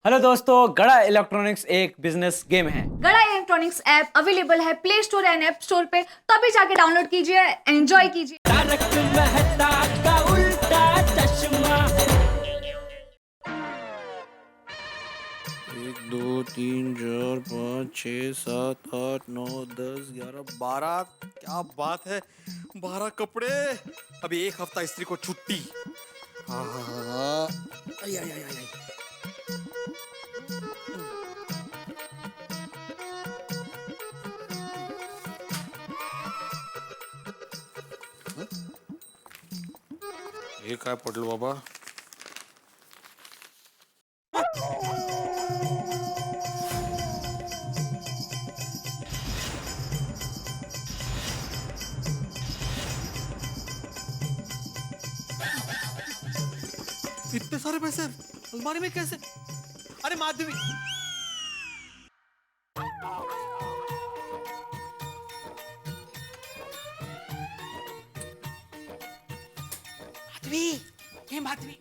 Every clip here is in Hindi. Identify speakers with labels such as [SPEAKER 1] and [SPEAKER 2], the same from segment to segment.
[SPEAKER 1] हेलो दोस्तों, गड़ा इलेक्ट्रॉनिक्स एक बिजनेस गेम है।
[SPEAKER 2] गड़ा इलेक्ट्रॉनिक्स ऐप अवेलेबल है play store and app store पे, तो अभी जाके डाउनलोड कीजिए, एंजॉय कीजिए।
[SPEAKER 1] तारक मेहता का उल्टा चश्मा।
[SPEAKER 3] 1 2 3 4 5 6 7 8 9 10 11 12। क्या बात है, 12 कपड़े। अभी एक हफ्ता स्त्री को छुट्टी। हाँ हाँ हाँ हाँ। आई आई आई आई। ये काय पडलं बाबा? इतने सारे पैसे अलमारी में कैसे? अरे माधवी, माधवी, हे माधवी,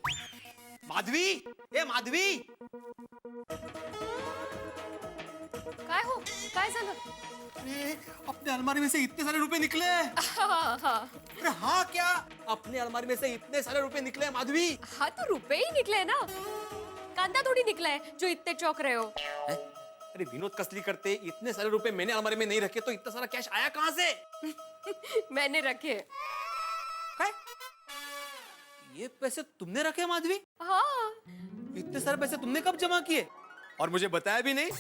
[SPEAKER 3] माधवी, हे माधवी।
[SPEAKER 2] काय हो, काय झालं?
[SPEAKER 3] अरे अपने अलमारी में से इतने सारे रुपए निकले। अरे हाँ, क्या अपने अलमारी में से इतने सारे रुपए निकले माधवी?
[SPEAKER 4] हाँ तो रुपए ही निकले ना, कांदा थोड़ी निकला है जो इतने चौक रहे हो।
[SPEAKER 3] अरे विनोद कसली करते, इतने सारे रुपए मैंने अलमारी में नहीं रखे तो इतना सारा कैश आया कहाँ से?
[SPEAKER 4] मैंने रखे।
[SPEAKER 3] काय? ये पैसे तुमने रखे माधवी?
[SPEAKER 4] हाँ
[SPEAKER 3] इतने सारे पैसे तुमने कब जमा किए और मुझे बताया भी नहीं?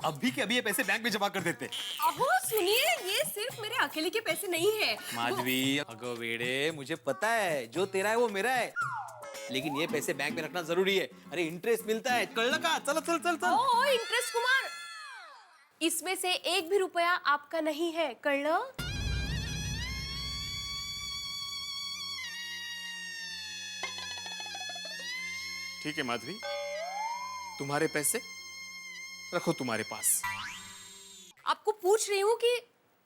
[SPEAKER 3] अभी के अभी ये पैसे बैंक में जमा कर देते।
[SPEAKER 4] अहो सुनिए, ये सिर्फ मेरे अकेले के पैसे नहीं है।
[SPEAKER 3] माधवी, अगो वेड़े, मुझे पता है जो तेरा है वो मेरा है, लेकिन ये पैसे बैंक में रखना जरूरी है। अरे इंटरेस्ट मिलता है, कल का। चलो चल चल चल।
[SPEAKER 4] ओ इंटरेस्ट कुमार, इसमें से एक भी रुपया आपका नहीं है, कळलं?
[SPEAKER 3] ठीक है माधवी, तुम्हारे पैसे रखो तुम्हारे पास।
[SPEAKER 4] आपको पूछ रही हूँ कि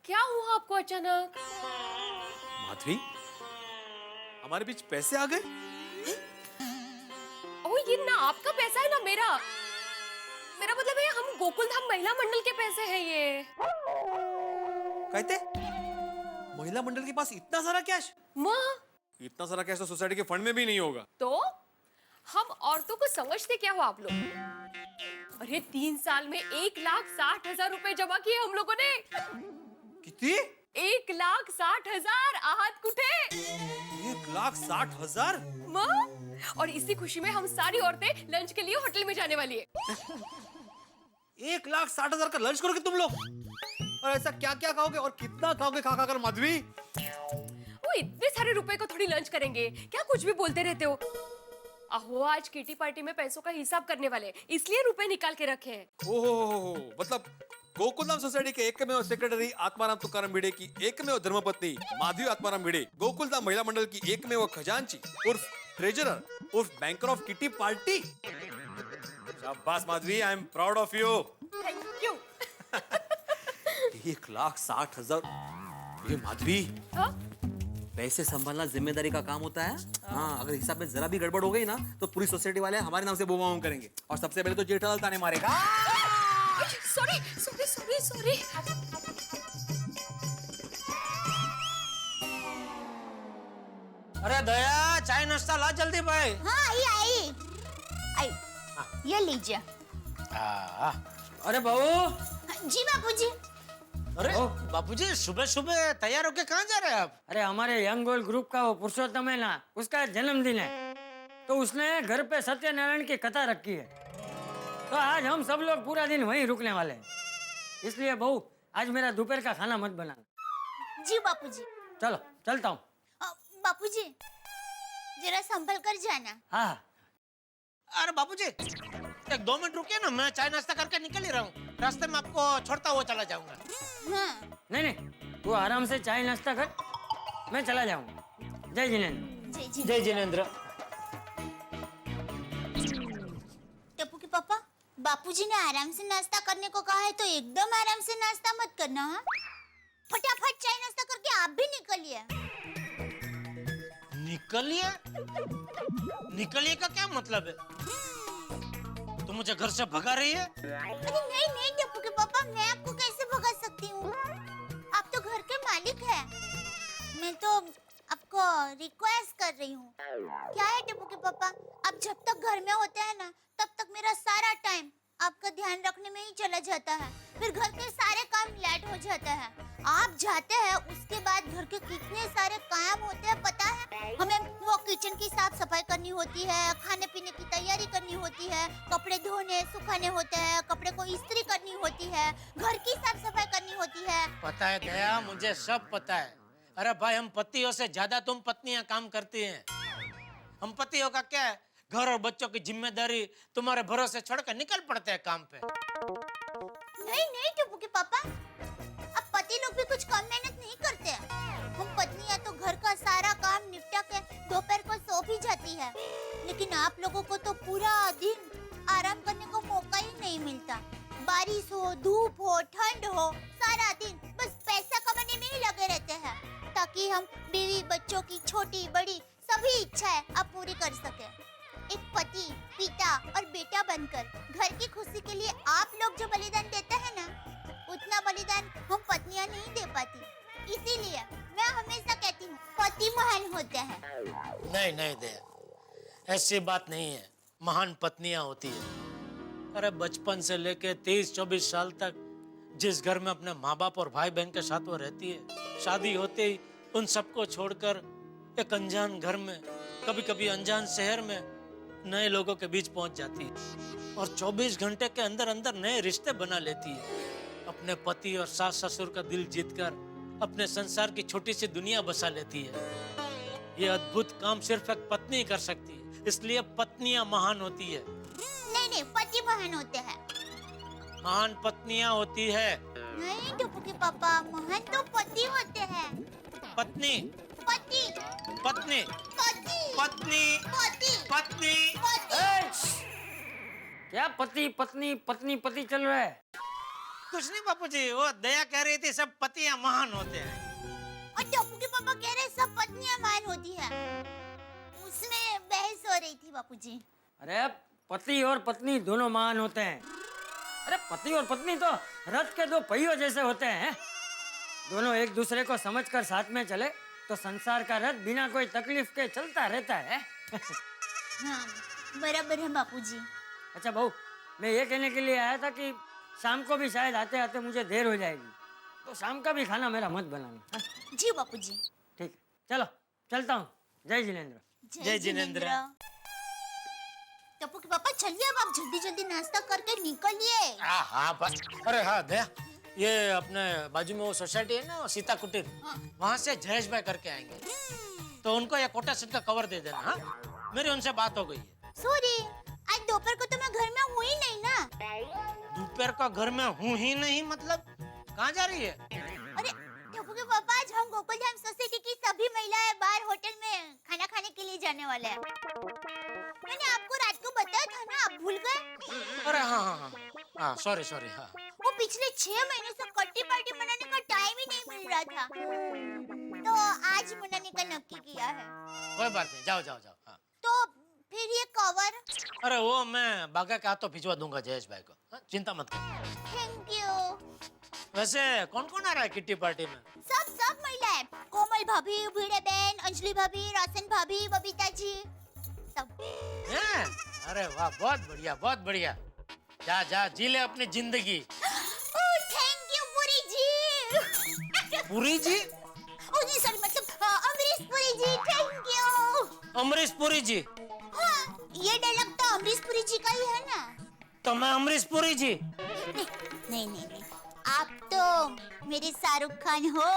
[SPEAKER 4] क्या हुआ आपको अचानक?
[SPEAKER 3] माधवी, हमारे बीच पैसे आ गए।
[SPEAKER 4] ओ ये ना आपका पैसा है ना मेरा। मेरा मतलब है हम गोकुल धाम महिला मंडल के पैसे हैं ये।
[SPEAKER 3] कहते महिला मंडल के पास इतना सारा कैश?
[SPEAKER 4] माँ
[SPEAKER 3] इतना सारा कैश तो सोसाइटी के फंड में भी नहीं होगा।
[SPEAKER 4] तो हम औरतों को समझते क्या हो आप लोग? अरे 3 साल में 1,60,000 रुपए जमा किए हम लोगों ने।
[SPEAKER 3] कितनी?
[SPEAKER 4] 1,60,000 आहात कुठे?
[SPEAKER 3] 1,60,000?
[SPEAKER 4] माँ, और इसी खुशी में हम सारी औरतें लंच के लिए होटल में जाने वाली है।
[SPEAKER 3] 1,60,000 का लंच करोगे तुम लोग? और ऐसा क्या क्या खाओगे और कितना खाओगे खा खाकर माधवी?
[SPEAKER 4] वो इतने सारे रुपए को थोड़ी लंच करेंगे, क्या कुछ भी बोलते रहते हो? अहो आज किटी पार्टी में पैसों का हिसाब करने वाले, इसलिए रुपए निकाल के रखे हैं।
[SPEAKER 3] ओहो, मतलब गोकुलधाम सोसाइटी के एकमेव सेक्रेटरी आत्माराम तुकाराम भिडे की एकमेव धर्मपत्नी माधवी आत्माराम भिडे, गोकुलधाम महिला मंडल की एकमेव खजांची उर्फ ट्रेजरर उर्फ बैंकर ऑफ किटी पार्टी। शाबाश Madhavi, I am proud of you.
[SPEAKER 4] Thank you.
[SPEAKER 3] 1,60,000। ये माधवी,
[SPEAKER 4] हाँ?
[SPEAKER 3] पैसे संभालना जिम्मेदारी का काम होता है। हाँ, अगर हिसाब में जरा भी गड़बड़ हो गई ना तो पूरी सोसाइटी वाले हमारे नाम से बूम करेंगे और सबसे पहले तो जेठालाल ताने मारेगा।
[SPEAKER 4] Sorry sorry sorry sorry.
[SPEAKER 5] अरे दया, चाय नाश्ता ला जल्दी भाई।
[SPEAKER 6] हाँ आई आई ये लीजिए।
[SPEAKER 5] अरे बहू।
[SPEAKER 6] जी बापूजी।
[SPEAKER 5] अरे बापूजी, सुबह सुबह तैयार होके कहाँ जा रहे हैं आप?
[SPEAKER 7] अरे हमारे यंग गोल ग्रुप का वो पुरुषोत्तम है ना, उसका जन्मदिन है, तो उसने घर पे सत्यनारायण की कथा रखी है, तो आज हम सब लोग पूरा दिन वहीं रुकने वाले हैं। इसलिए बहू, आज मेरा दोपहर का खाना मत बनाना।
[SPEAKER 6] जी बापूजी।
[SPEAKER 7] चलो चलता हूँ।
[SPEAKER 6] बापूजी जरा संभल कर जाना।
[SPEAKER 7] हाँ
[SPEAKER 5] अरे बापूजी, 1-2 मिनट रुकिए ना, मैं चाय नाश्ता करके निकल ही रहा हूँ। रास्ते में आपको छोड़ता हुआ चला जाऊंगा।
[SPEAKER 6] हाँ।
[SPEAKER 7] नहीं नहीं, तू आराम से चाय नाश्ता कर, मैं चला जाऊंगा। जय जिनेंद्र।
[SPEAKER 6] जय
[SPEAKER 5] जिनेंद्र।
[SPEAKER 6] टप्पू के पापा, बापूजी ने आराम से नाश्ता करने को कहा है, तो एकदम आराम से नाश्ता मत करना। हाँ, फटाफट चाय नाश्ता करके आप भी निकलिए।
[SPEAKER 5] निकलिए? निकलिए का क्या मतलब है? तुम मुझे घर से भगा रही है?
[SPEAKER 6] अरे नहीं नहीं टप्पू के पापा, मैं आपको कैसे भगा सकती हूँ? आप तो घर के मालिक हैं। मैं तो आपको रिक्वेस्ट कर रही हूँ। क्या है टप्पू के पापा, आप जब तक घर में होते हैं ना, तब तक मेरा सारा टाइम आपका ध्यान रखने में ही चला जाता है। फिर घर के सारे काम लेट हो जाता है। आप जाते हैं उसके बाद घर के कितने सारे काम होते हैं पता है? हमें वो किचन की साफ सफाई करनी होती है, खाने पीने की तैयारी करनी होती है, कपड़े धोने सुखाने होते हैं, कपड़े को इस्त्री करनी होती है, घर की साफ सफाई करनी होती है।
[SPEAKER 5] पता है दया, मुझे सब पता है। अरे भाई, हम पतियों से ज्यादा तुम पत्नियां काम करती हैं। हम पतियों का क्या है, घर और बच्चों की जिम्मेदारी तुम्हारे भरोसे छोड़कर निकल पड़ते हैं काम पे।
[SPEAKER 6] नहीं नहीं टप्पू के पापा, अब पति लोग भी कुछ कम मेहनत नहीं करते हैं। हम पत्नियां तो घर का सारा काम निपटा के दोपहर को सो भी जाती है, लेकिन आप लोगों को तो पूरा दिन आराम करने को मौका ही नहीं मिलता। बारिश हो, धूप हो, ठंड हो, सारा दिन बस पैसा कमाने में ही लगे रहते हैं, ताकि हम बीवी बच्चों की छोटी बड़ी सभी इच्छाएं आप पूरी कर सके। एक पति, पिता और बेटा बनकर घर की खुशी के लिए आप लोग जो बलिदान देते हैं ना, उतना बलिदान हम पत्नियां नहीं दे पाती। इसीलिए मैं हमेशा कहती हूँ, पति महान होते हैं।
[SPEAKER 5] नहीं नहीं दया, ऐसी बात नहीं है। महान पत्नियां होती है। अरे बचपन से लेके 23-24 साल तक जिस घर में अपने माँ बाप और भाई बहन के साथ वो रहती है, शादी होते ही उन सबको छोड़कर एक अनजान घर में, कभी कभी अनजान शहर में नए लोगों के बीच पहुंच जाती है और 24 घंटे के अंदर अंदर नए रिश्ते बना लेती है। अपने पति और सास ससुर का दिल जीतकर अपने संसार की छोटी सी दुनिया बसा लेती है। ये अद्भुत काम सिर्फ एक पत्नी कर सकती है, इसलिए पत्नियां महान होती है।
[SPEAKER 6] नहीं नहीं, पति महान होते हैं।
[SPEAKER 5] महान पत्नियां होती है।
[SPEAKER 6] नहीं टप्पू के पापा, महान तो पति होते हैं।
[SPEAKER 5] पत्नी
[SPEAKER 6] पति
[SPEAKER 5] पत्नी
[SPEAKER 6] पति
[SPEAKER 5] पत्नी
[SPEAKER 6] पति
[SPEAKER 5] पत्नी।
[SPEAKER 6] पति।
[SPEAKER 7] क्या पति पत्नी पत्नी पति चल रहा है?
[SPEAKER 5] कुछ नहीं बापूजी, वो दया कह रही थी सब पतियां महान होते हैं।
[SPEAKER 6] और टप्पू के पापा कह रहे सब पत्नियां महान होती है। उसमें बहस हो रही थी बापूजी।
[SPEAKER 7] अरे पति और पत्नी दोनों महान होते हैं। अरे पति और पत्नी तो रथ के दो पहियों जैसे होते हैं। दोनों एक दूसरे को समझकर साथ में चले तो संसार का रथ बिना कोई तकलीफ के चलता रहता है।
[SPEAKER 6] हाँ बराबर है बापूजी।
[SPEAKER 7] अच्छा बहू, मैं ये कहने के लिए आया था कि शाम को भी शायद आते आते मुझे देर हो जाएगी, तो शाम का भी खाना मेरा मत बनाना। हाँ?
[SPEAKER 6] जी बापूजी।
[SPEAKER 7] ठीक है, चलो चलता हूँ। जय जिनेंद्र।
[SPEAKER 5] जय जिनेंद्र।
[SPEAKER 6] टप्पू के पापा चलिए, अब आप जल्दी जल्दी नाश्ता करके निकलिए।
[SPEAKER 5] हाँ बस। अरे हाँ दया, ये अपने बाजू में वो सोसाइटी है ना, सीता कुटीर, वहाँ से जयेश भाई करके आएंगे, तो उनको ये कोटा सेट का कवर दे देना। हाँ, मेरी उनसे बात हो गई है।
[SPEAKER 6] सॉरी, आज दोपहर को तो मैं घर में हूँ ही नहीं ना।
[SPEAKER 5] दोपहर का घर में हूँ ही नहीं मतलब कहाँ जा रही है?
[SPEAKER 6] अरे टप्पू के पापा, आज हम गोकुलधाम सोसाइटी की सभी महिलाएं बाहर होटल में खाना खाने के लिए जाने वाले हैं। मैंने आपको रात को बताया था ना, आप भूल गए?
[SPEAKER 5] अरे हाँ, सॉरी हाँ।
[SPEAKER 6] वो पिछले 6 महीने से कट्टी पार्टी मनाने का टाइम ही नहीं मिल रहा था, तो आज मनाने का नक्की किया है।
[SPEAKER 5] कोई बात नहीं, जाओ। हाँ।
[SPEAKER 6] तो फिर ये कवर?
[SPEAKER 5] अरे वो मैं बागा के हाथों भिजवा दूंगा जयेश भाई को। हाँ, चिंता मत कर।
[SPEAKER 6] Thank you.
[SPEAKER 5] वैसे कौन कौन आ रहा है किट्टी पार्टी में?
[SPEAKER 6] सब महिलाएं, कोमल भाभी, भिड़े बहन, अंजलि भाभी, रासन भाभी, बबीता जी, सब।
[SPEAKER 5] हैं? अरे वाह, बहुत बढ़िया। जा जी ले अपनी जिंदगी।
[SPEAKER 6] Thank you Puri ji.
[SPEAKER 5] पुरी जी?
[SPEAKER 6] जी सॉरी, मतलब अमरीश पुरी जी, थैंक यू।
[SPEAKER 5] अमरीश पुरी जी?
[SPEAKER 6] हाँ, ये डायलॉग तो अमरीश पुरी जी का ही है ना।
[SPEAKER 5] तो मैं अमरीश पुरी जी?
[SPEAKER 6] नहीं, आप तो मेरे शाहरुख खान हो।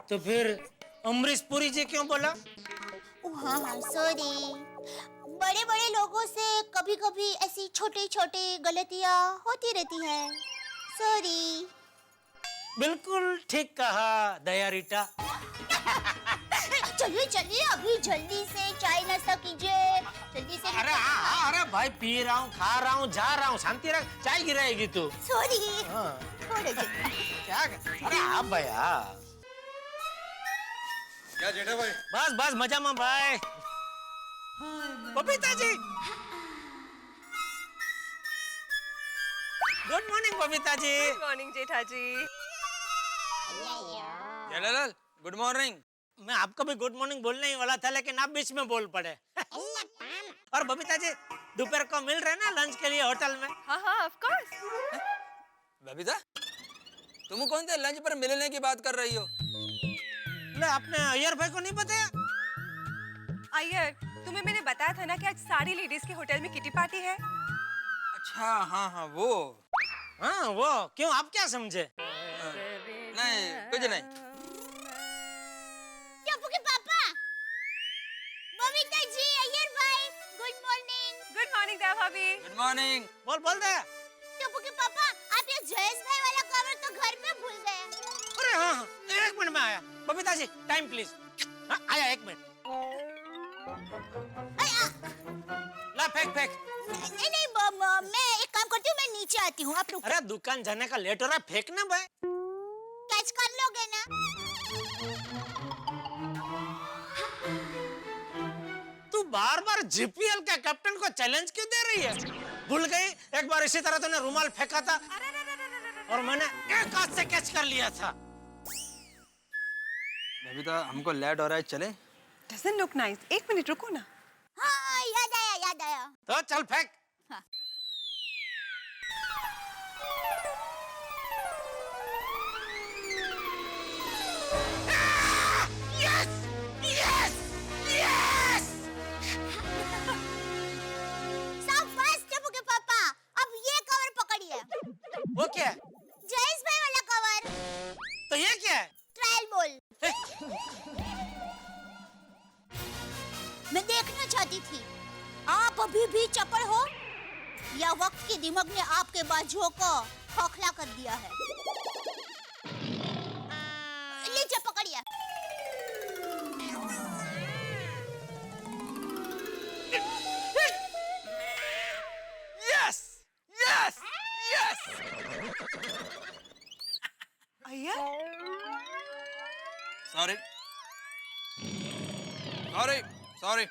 [SPEAKER 5] तो फिर अमरीश पुरी जी क्यों बोला?
[SPEAKER 6] हाँ सॉरी, बड़े लोगों से कभी कभी ऐसी छोटी गलतियाँ होती रहती है। सॉरी।
[SPEAKER 5] बिल्कुल ठीक कहा दया रीटा।
[SPEAKER 6] चलिए अभी जल्दी से चाय नाश्ता कीजिए, जल्दी से।
[SPEAKER 5] अरे भाई, पी रहा हूँ, खा रहा हूँ, जा रहा हूँ, शांति रख, चाय गिराएगी तू।
[SPEAKER 6] सॉरी।
[SPEAKER 5] हाँ।
[SPEAKER 6] थोड़ा जल्दी।
[SPEAKER 5] क्या? अरे हाँ भैया।
[SPEAKER 3] क्या जेठा भाई?
[SPEAKER 5] बस मजा में भाई। Babita ji, good morning Babita ji.
[SPEAKER 4] Good morning Jetha ji.
[SPEAKER 8] Jethalal good morning.
[SPEAKER 5] मैं आपको भी गुड मॉर्निंग बोलने ही वाला था, लेकिन आप बीच में बोल पड़े। और बबीता जी, दोपहर को मिल रहे ना लंच के लिए होटल में?
[SPEAKER 4] हाँ हाँ ऑफ कोर्स।
[SPEAKER 8] बबीता तुम कौन से लंच पर मिलने की बात कर रही हो?
[SPEAKER 5] ले, आपने अय्यर भाई को नहीं बताया?
[SPEAKER 4] अय्यर, तुम्हें मैंने बताया था ना कि आज सारी लेडीज के होटल में किटी पार्टी है।
[SPEAKER 8] अच्छा हाँ हाँ वो।
[SPEAKER 5] हाँ वो क्यों, आप क्या समझे?
[SPEAKER 8] नहीं कुछ नहीं।
[SPEAKER 6] टप्पू के पापा, बबीता जी, अय्यर भाई, गुड मॉर्निंग।
[SPEAKER 4] गुड मॉर्निंग दया भाभी।
[SPEAKER 8] Good morning.
[SPEAKER 5] बोल दे।
[SPEAKER 6] टप्पू के पापा, आप ये जयेश भाई वाला कवर तो घर में भूल गए।
[SPEAKER 5] अरे हाँ हाँ, एक मिनट में आया। Babita ji time please. हाँ आया, एक मिनट। ला फेंक फेंक।
[SPEAKER 6] नहीं नहीं मैं एक काम करती हूँ, मैं नीचे आती हूँ, आप रुको।
[SPEAKER 5] अरे दुकान जाने का लेट हो रहा है, फेंकना भाई।
[SPEAKER 6] कैच कर लोगे ना?
[SPEAKER 5] तू बार बार जीपीएल के कैप्टन को चैलेंज क्यों दे रही है? भूल गई एक बार इसी तरह तूने रुमाल फेंका था और मैंने एक हाथ से कैच कर लिया था।
[SPEAKER 8] बबीता हमको लेट हो रहा है, चले?
[SPEAKER 4] Doesn't look nice. एक मिनट रुको ना।
[SPEAKER 6] हाँ याद आया याद आया।
[SPEAKER 5] तो चल फेंक।
[SPEAKER 6] हाँ।
[SPEAKER 5] Yes yes yes.
[SPEAKER 6] शाबाश टप्पू के पापा, अब ये कवर पकड़िए।
[SPEAKER 5] वो क्या है?
[SPEAKER 6] जयेश भाई वाला कवर।
[SPEAKER 5] तो ये क्या है?
[SPEAKER 6] Trial ball. मैं देखना चाहती थी, आप अभी भी चपड़ हो या वक्त की दिमक ने आपके बाजुओं को खोखला कर दिया है। लीजिए पकड़िए।
[SPEAKER 8] Yes yes yes.
[SPEAKER 4] Iyer,
[SPEAKER 8] sorry sorry sorry.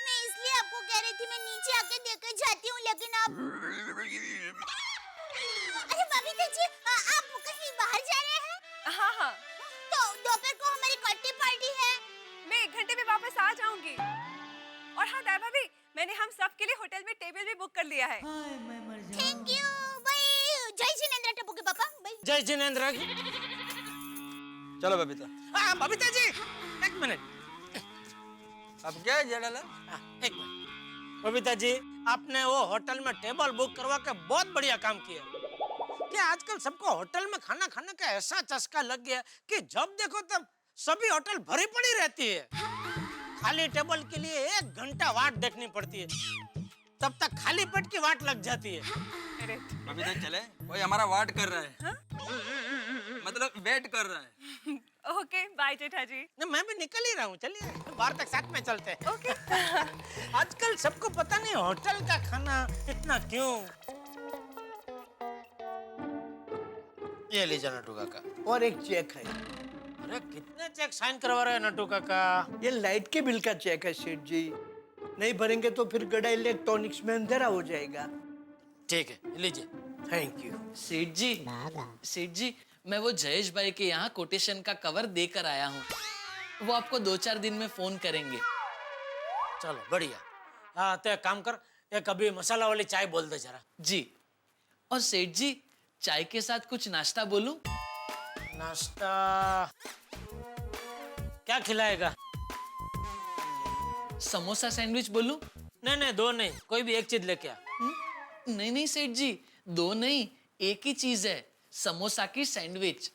[SPEAKER 6] मैं इसलिए आपको कह रही थी मैं नीचे आके देकर जाती हूँ, लेकिन आप अरे बबीता जी, आप कहीं बाहर जा रहे हैं?
[SPEAKER 4] हाँ हाँ,
[SPEAKER 6] तो दोपहर को हमारी किट्टी पार्टी है।
[SPEAKER 4] मैं 1 घंटे में वापस आ जाऊंगी। और हाँ दया भाभी, मैंने हम सब के लिए होटल में टेबल भी बुक कर लिया है।
[SPEAKER 6] थैंक यू भाई। जय जिनेंद्र टप्पू के पापा भाई।
[SPEAKER 5] जय जिनेंद्र।
[SPEAKER 8] चलो बबीता।
[SPEAKER 5] हाँ बबीता जी एक मिनट।
[SPEAKER 8] अब क्या है जेठालाल?
[SPEAKER 5] एक मिनट बबीता जी, आपने वो होटल में टेबल बुक करवा के बहुत बढ़िया काम किया। कि आजकल सबको होटल में खाना खाने का ऐसा चस्का लग गया कि जब देखो तब सभी होटल भरी पड़ी रहती है। खाली टेबल के लिए 1 घंटा वाट देखनी पड़ती है, तब तक खाली पेट की वाट लग जाती है।
[SPEAKER 8] बबीता चले, कोई हमारा वाट कर रहा है। मतलब वेट कर रहा है।
[SPEAKER 4] ओके बाय जेठा जी।
[SPEAKER 5] नहीं, मैं भी निकल ही रहा हूँ, चलिए बाहर तक साथ में चलते हैं।
[SPEAKER 4] ओके।
[SPEAKER 5] आजकल सबको पता नहीं होटल का खाना इतना क्यों। ये लीजिए नटू काका।
[SPEAKER 9] और एक चेक है।
[SPEAKER 5] अरे कितने चेक साइन करवा रहे हैं नटू काका?
[SPEAKER 9] ये लाइट के बिल का चेक है सेठ जी, नहीं भरेंगे तो फिर गड़ा इलेक्ट्रॉनिक्स में अंधेरा हो जाएगा।
[SPEAKER 5] ठीक है लीजिए।
[SPEAKER 9] Thank you.
[SPEAKER 10] सेठ जी मैं वो जयेश भाई के यहाँ कोटेशन का कवर देकर आया हूँ। वो आपको 2-4 दिन में फोन करेंगे।
[SPEAKER 5] चलो बढ़िया। हाँ तो एक काम कर, एक अभी मसाला वाली चाय बोल दे जरा।
[SPEAKER 10] जी। और सेठ जी चाय के साथ कुछ नाश्ता बोलूं?
[SPEAKER 5] नाश्ता क्या खिलाएगा?
[SPEAKER 10] समोसा सैंडविच बोलूं?
[SPEAKER 5] नहीं नहीं, 2 नहीं, कोई भी एक चीज लेके आ।
[SPEAKER 10] नहीं नहीं सेठ जी, 2 नहीं, एक ही चीज है, समोसा की सैंडविच।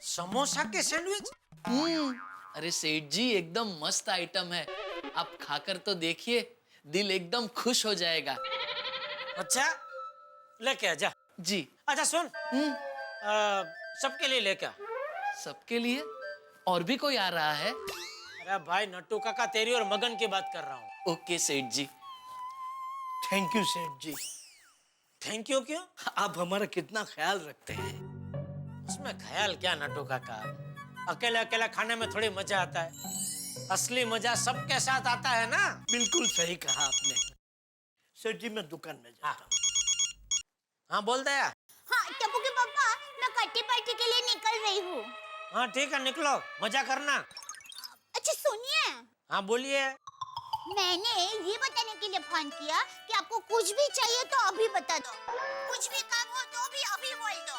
[SPEAKER 5] समोसा के सैंडविच?
[SPEAKER 10] अरे सेठ जी एकदम मस्त आइटम है, आप खाकर तो देखिए, दिल एकदम खुश हो जाएगा।
[SPEAKER 5] अच्छा लेके आ जा।
[SPEAKER 10] जी।
[SPEAKER 5] अच्छा सुन, सबके लिए लेके आ।
[SPEAKER 10] सबके लिए? और भी कोई आ रहा है?
[SPEAKER 5] अरे भाई नट्टू काका, तेरी और मगन की बात कर रहा हूँ।
[SPEAKER 10] ओके सेठ जी।
[SPEAKER 9] थैंक यू सेठ जी।
[SPEAKER 5] थैंक यू क्यों?
[SPEAKER 9] आप हमारा कितना ख्याल रखते हैं।
[SPEAKER 5] उसमें ख्याल क्या नट्टू काका, अकेले अकेले खाने में थोड़ी मजा आता है, असली मजा सबके साथ आता है ना।
[SPEAKER 9] बिल्कुल सही कहा आपने। सेठ जी मैं दुकान में जाता हूँ।
[SPEAKER 5] हाँ बोल दया।
[SPEAKER 6] हाँ टप्पू के पापा, मैं किट्टी पार्टी के लिए निकल रही हूँ।
[SPEAKER 5] हाँ ठीक है, निकलो, मजा करना।
[SPEAKER 6] अच्छा सुनिए,
[SPEAKER 5] हाँ बोलिए।
[SPEAKER 6] मैंने ये बताने के लिए फोन किया कि आपको कुछ भी चाहिए तो अभी बता दो, कुछ भी काम हो तो भी अभी बोल दो,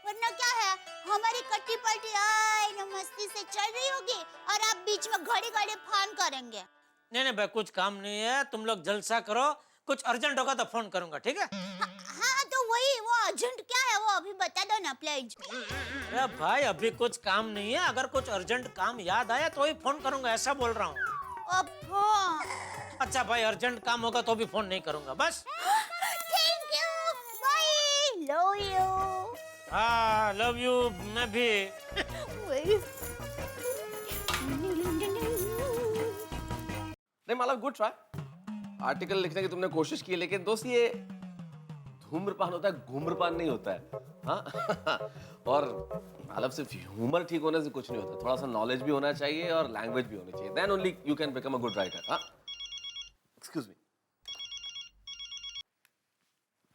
[SPEAKER 6] वरना क्या है हमारी किट्टी पार्टी आए न मस्ती से चल रही होगी और आप बीच में घड़ी घड़ी फोन करेंगे।
[SPEAKER 5] नहीं नहीं भाई, कुछ काम नहीं है, तुम लोग जलसा करो, कुछ अर्जेंट होगा तो फोन करूंगा, ठीक है?
[SPEAKER 6] हाँ तो वही, वो अर्जेंट क्या है वो अभी बता दो ना प्लीज।
[SPEAKER 5] अरे भाई अभी कुछ काम नहीं है, अगर कुछ अर्जेंट काम याद आया तो ही फोन करूंगा, ऐसा बोल रहा हूँ। अच्छा भाई, अर्जेंट काम होगा तो भी फोन नहीं करूंगा, बस।
[SPEAKER 6] Thank you, bye, love you.
[SPEAKER 5] हाँ लव यू, मैं भी।
[SPEAKER 11] नहीं मालव, गुड ट्राई, आर्टिकल लिखने की तुमने कोशिश की, लेकिन दोस्त ये धूम्रपान होता है, घूम्रपान नहीं होता है। हाँ और मालव सिर्फ ह्यूमर ठीक होने से कुछ नहीं होता, थोड़ा सा नॉलेज भी होना चाहिए और लैंग्वेज भी होनी चाहिए, then only you can become a good writer. हाँ एक्सक्यूज मी।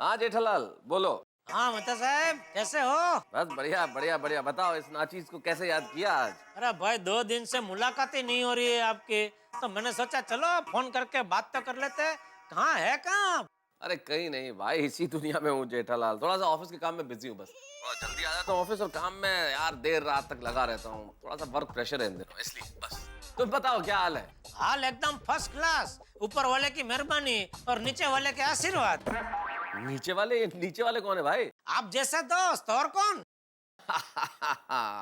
[SPEAKER 11] हाँ जेठालाल बोलो।
[SPEAKER 5] हाँ मेहता साहब, कैसे हो?
[SPEAKER 11] बस बढ़िया बढ़िया बढ़िया, बताओ इस नाचीज को कैसे याद किया आज?
[SPEAKER 5] अरे भाई 2 दिन से मुलाकात ही नहीं हो रही है आपकी, तो मैंने सोचा चलो फोन करके बात तो कर लेते। कहाँ है, कहाँ?
[SPEAKER 11] अरे कहीं नहीं भाई, इसी दुनिया में हूँ जेठालाल, थोड़ा सा ऑफिस के काम में बिजी हूँ, बस थोड़ा जल्दी आ जाता हूँ ऑफिस और काम में यार देर रात तक लगा रहता हूँ, थोड़ा सा वर्क प्रेशर है इन दिनों, इसलिए बस। तुम बताओ क्या हाल है?
[SPEAKER 5] हाल एकदम फर्स्ट क्लास, ऊपर वाले की मेहरबानी और नीचे वाले के आशीर्वाद।
[SPEAKER 11] नीचे वाले कौन है भाई?
[SPEAKER 5] आप जैसे दोस्त, और कौन?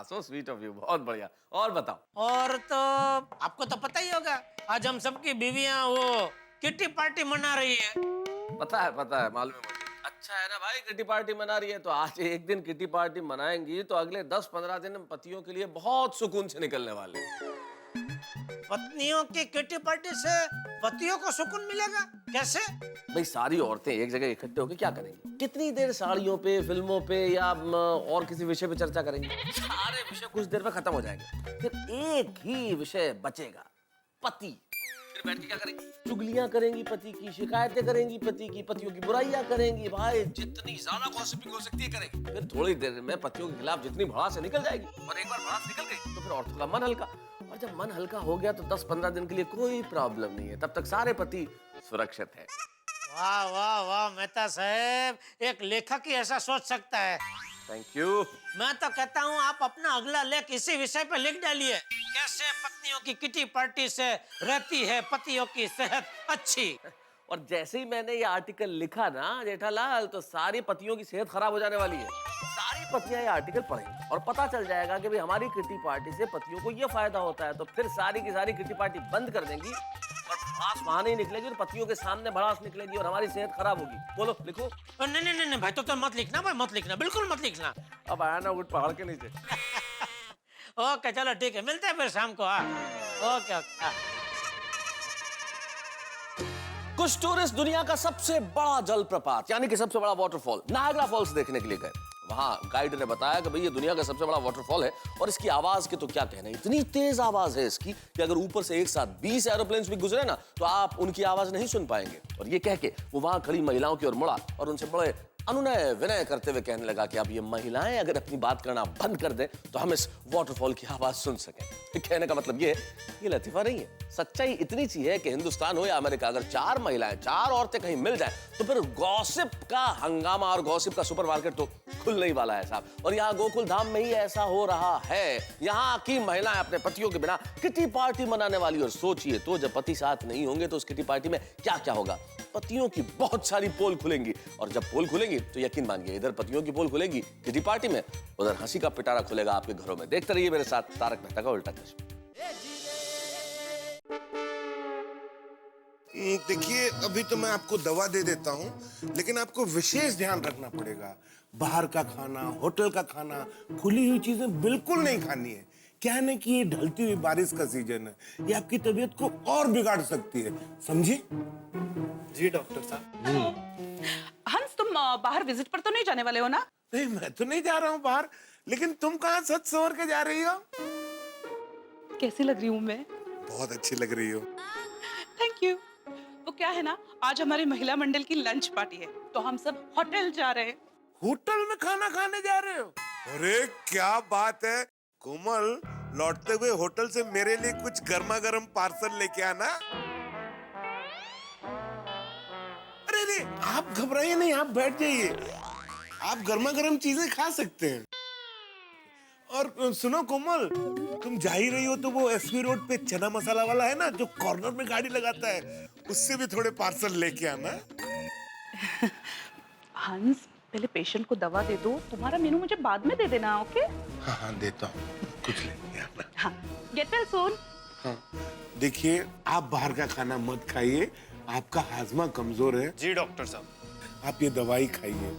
[SPEAKER 11] सो स्वीट ऑफ यू, बहुत बढ़िया। और बताओ।
[SPEAKER 5] और तो आपको तो पता ही होगा, आज हम सबकी बीवियां वो किट्टी पार्टी मना रही है।
[SPEAKER 11] पता है मालूम है मुझे। अच्छा है ना भाई, किट्टी पार्टी मना रही है तो आज एक दिन किट्टी पार्टी मनाएंगी तो अगले 10-15 दिन पतियों के लिए बहुत सुकून से निकलने वाले हैं।
[SPEAKER 5] पत्नियों की किट्टी पार्टी से पतियों को सुकून मिलेगा, कैसे?
[SPEAKER 11] भाई सारी औरतें एक जगह इकट्ठे होकर क्या करेंगी? कितनी देर साड़ियों पे, फिल्मों पे या और किसी विषय पे चर्चा करेंगी? सारे विषय कुछ देर में खत्म हो जाएंगे, फिर एक ही विषय बचेगा, पति। फिर बैठ के क्या करेंगी? चुगलियां करेंगी पति की, शिकायतें करेंगी पति की, पतियों की बुराइयां करेंगी, भाई जितनी ज्यादा गॉसिपिंग हो सकती है करेंगी। फिर थोड़ी देर में पतियों के खिलाफ जितनी भड़ास निकल जाएगी, और एक बार भड़ास निकल गई तो फिर औरतों का मन हल्का, और जब मन हल्का हो गया तो 10-15 दिन के लिए कोई प्रॉब्लम नहीं है, तब तक सारे पति सुरक्षित है।
[SPEAKER 5] वाह वाह वाह मेहता साहब, एक लेखक ही ऐसा सोच सकता है।
[SPEAKER 11] Thank you.
[SPEAKER 5] मैं तो कहता हूँ आप अपना अगला लेख इसी विषय पे लिख डालिए, कैसे पत्नियों की किटी पार्टी से रहती है पतियों की सेहत अच्छी।
[SPEAKER 11] और जैसे ही मैंने ये आर्टिकल लिखा ना जेठालाल, तो सारी पतियों की सेहत खराब हो जाने वाली है। सारी पतियां ये आर्टिकल पढ़ेंगी और पता चल जाएगा कि भाई हमारी किटी पार्टी से पतियों को ये फायदा होता है, तो फिर सारी की सारी किटी पार्टी बंद कर देंगी और भड़ास वहां नहीं निकलेगी और पतियों के सामने भड़ास निकलेगी और हमारी सेहत खराब होगी। बोलो लिखो।
[SPEAKER 5] नहीं भाई, तो मत लिखना भाई, मत लिखना, बिल्कुल मत लिखना।
[SPEAKER 11] अब आया ना उठ पहाड़ के नीचे।
[SPEAKER 5] ओके चलो ठीक है, मिलते हैं फिर शाम को। Okay okay.
[SPEAKER 11] कुछ टूरिस्ट दुनिया का सबसे बड़ा जलप्रपात यानी कि सबसे बड़ा वाटरफॉल नायग्रा फॉल्स देखने के लिए गए। वहां गाइड ने बताया कि भाई ये दुनिया का सबसे बड़ा वाटरफॉल है और इसकी आवाज के तो क्या कहना, इतनी तेज आवाज है इसकी कि अगर ऊपर से एक साथ 20 एरोप्लेन्स भी गुजरे ना तो आप उनकी आवाज नहीं सुन पाएंगे। और ये कह के वो वहां खड़ी महिलाओं की ओर मुड़ा और उनसे बड़े अनुनय विनय करते हुए कहने लगा कि अब ये महिलाएं अगर अपनी बात करना बंद कर दें तो हम इस वाटरफॉल की आवाज सुन सकें। कहने का मतलब ये लतीफा नहीं है, सच्चाई इतनी सी है कि हिंदुस्तान हो या अमेरिका, अगर 4 महिलाएं 4 औरतें कहीं मिल जाएं तो फिर गॉसिप का हंगामा और गॉसिप का सुपरमार्केट तो खुलने ही वाला है साहब। और यहाँ गोकुल धाम में ही ऐसा हो रहा है, यहाँ की महिलाएं अपने पतियों के बिना किटी पार्टी मनाने वाली। और सोचिए तो जब पति साथ नहीं होंगे तो उस किटी पार्टी में क्या क्या होगा। पतियों की बहुत सारी पोल खुलेंगी और जब पोल खुलेंगी तो यकीन मानिए इधर पतियों की पोल खुलेगी किटी पार्टी में, उधर हंसी का पिटारा खुलेगा आपके घरों में। देखते रहिए मेरे साथ तारक मेहता का उल्टा चश्मा।
[SPEAKER 12] देखिए अभी तो मैं आपको दवा दे देता हूँ, लेकिन आपको विशेष ध्यान रखना पड़ेगा। बाहर का खाना, होटल का खाना, खुली हुई चीजें बिल्कुल नहीं खानी है। क्या है ना कि ये ढलती हुई बारिश का सीजन है, ये आपकी तबीयत को और बिगाड़ सकती है, समझे?
[SPEAKER 9] जी डॉक्टर साहब।
[SPEAKER 13] हंस, तुम बाहर विजिट पर तो नहीं जाने वाले हो ना?
[SPEAKER 12] नहीं मैं तो नहीं जा रहा हूँ बाहर, लेकिन तुम कहाँ सच संवर के जा रही हो?
[SPEAKER 13] कैसी लग रही हूँ मैं?
[SPEAKER 12] बहुत अच्छी लग रही हो।
[SPEAKER 13] Thank you. वो क्या है ना, आज हमारी महिला मंडल की लंच पार्टी है, तो हम सब होटल जा रहे हैं।
[SPEAKER 12] होटल में खाना खाने जा रहे हो? अरे क्या बात है कोमल, लौटते हुए होटल से मेरे लिए कुछ गर्मा गर्म पार्सल लेके आना। अरे आप घबराइए नहीं, आप बैठ जाइए, आप गर्मा गर्म चीजें खा सकते हैं। और सुनो कोमल, तुम जा ही रही हो तो वो एसवी रोड पे चना मसाला वाला है ना जो कॉर्नर में गाड़ी लगाता है, उससे भी थोड़े पार्सल लेके आना।
[SPEAKER 13] हंस, पहले पेशेंट को दवा दे दो, तुम्हारा मेनू मुझे बाद में दे देना, ओके?
[SPEAKER 12] हाँ हाँ देता हूँ, कुछ लेके आना।
[SPEAKER 13] हाँ, गेट वेल सून।
[SPEAKER 12] हाँ देखिए, आप बाहर का खाना मत खाइए, आपका हाजमा कमजोर है।
[SPEAKER 14] जी डॉक्टर साहब।
[SPEAKER 12] आप ये दवाई खाइए।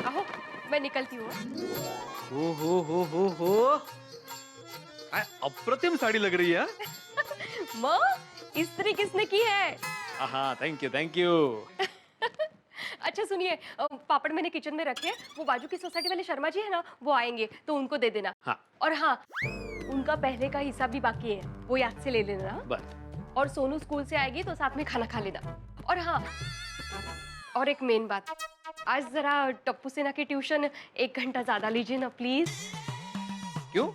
[SPEAKER 4] आहो, मैं निकलती हूँ।
[SPEAKER 14] हो अप्रतिम साड़ी लग रही है।
[SPEAKER 4] माँ, इस्त्री किसने की है?
[SPEAKER 14] हाँ थैंक यू।
[SPEAKER 4] अच्छा सुनिए, पापड़ मैंने किचन में रखे, वो बाजू की सोसाइटी वाले शर्मा जी है ना, वो आएंगे तो उनको दे देना।
[SPEAKER 14] हाँ।
[SPEAKER 4] और हाँ, उनका पहले का हिसाब भी बाकी है, वो याद से ले लेना।
[SPEAKER 14] बस।
[SPEAKER 4] और सोनू स्कूल से आएगी तो साथ में खाना खा लेना। और हाँ, और एक मेन बात, आज जरा टप्पू सेना की ट्यूशन 1 घंटा ज्यादा लीजिए ना प्लीज।
[SPEAKER 14] क्यों?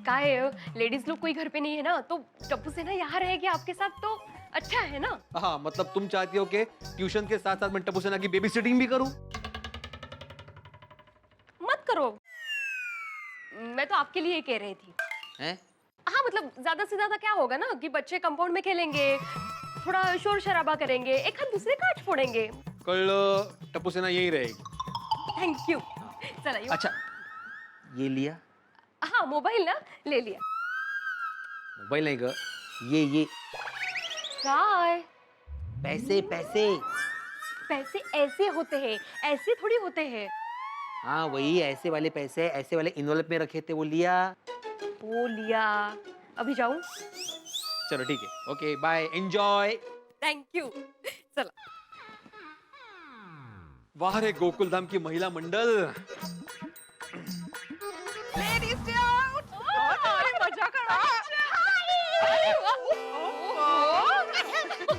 [SPEAKER 4] क्या है, लेडीज लोग कोई घर पे नहीं है ना, तो टप्पू सेना यहाँ रहेगी आपके साथ तो अच्छा है ना।
[SPEAKER 14] हाँ मतलब तुम चाहती हो कि ट्यूशन के साथ साथ मैं टप्पू सेना की बेबी सिटिंग भी करूं?
[SPEAKER 4] मत करो, मैं तो आपके लिए ही कह रही थी।
[SPEAKER 14] हैं?
[SPEAKER 4] हाँ मतलब ज्यादा से ज्यादा क्या होगा ना कि बच्चे कंपाउंड में खेलेंगे, थोड़ा शोर शराबा करेंगे, एक हाथ दूसरे का फोड़ेंगे।
[SPEAKER 14] कल टप्पू सेना यही रहेगी।
[SPEAKER 4] Thank you. चला
[SPEAKER 14] अच्छा, ये लिया?
[SPEAKER 4] हाँ मोबाइल ना ले लिया।
[SPEAKER 14] मोबाइल नहीं ग, ये
[SPEAKER 4] काय?
[SPEAKER 14] पैसे पैसे।
[SPEAKER 4] पैसे ऐसे होते हैं, ऐसे थोड़ी होते हैं।
[SPEAKER 14] हाँ वही ऐसे वाले पैसे, ऐसे वाले इन्वॉल्व में रखे थे, वो लिया।
[SPEAKER 4] वो लिया। अभी जाऊं?
[SPEAKER 14] चलो ठीक है, okay bye, enjoy.
[SPEAKER 4] Thank you. चला।
[SPEAKER 14] वाह रे गोकुल धाम की महिला मंडल।
[SPEAKER 13] Ladies day out. मजा करो।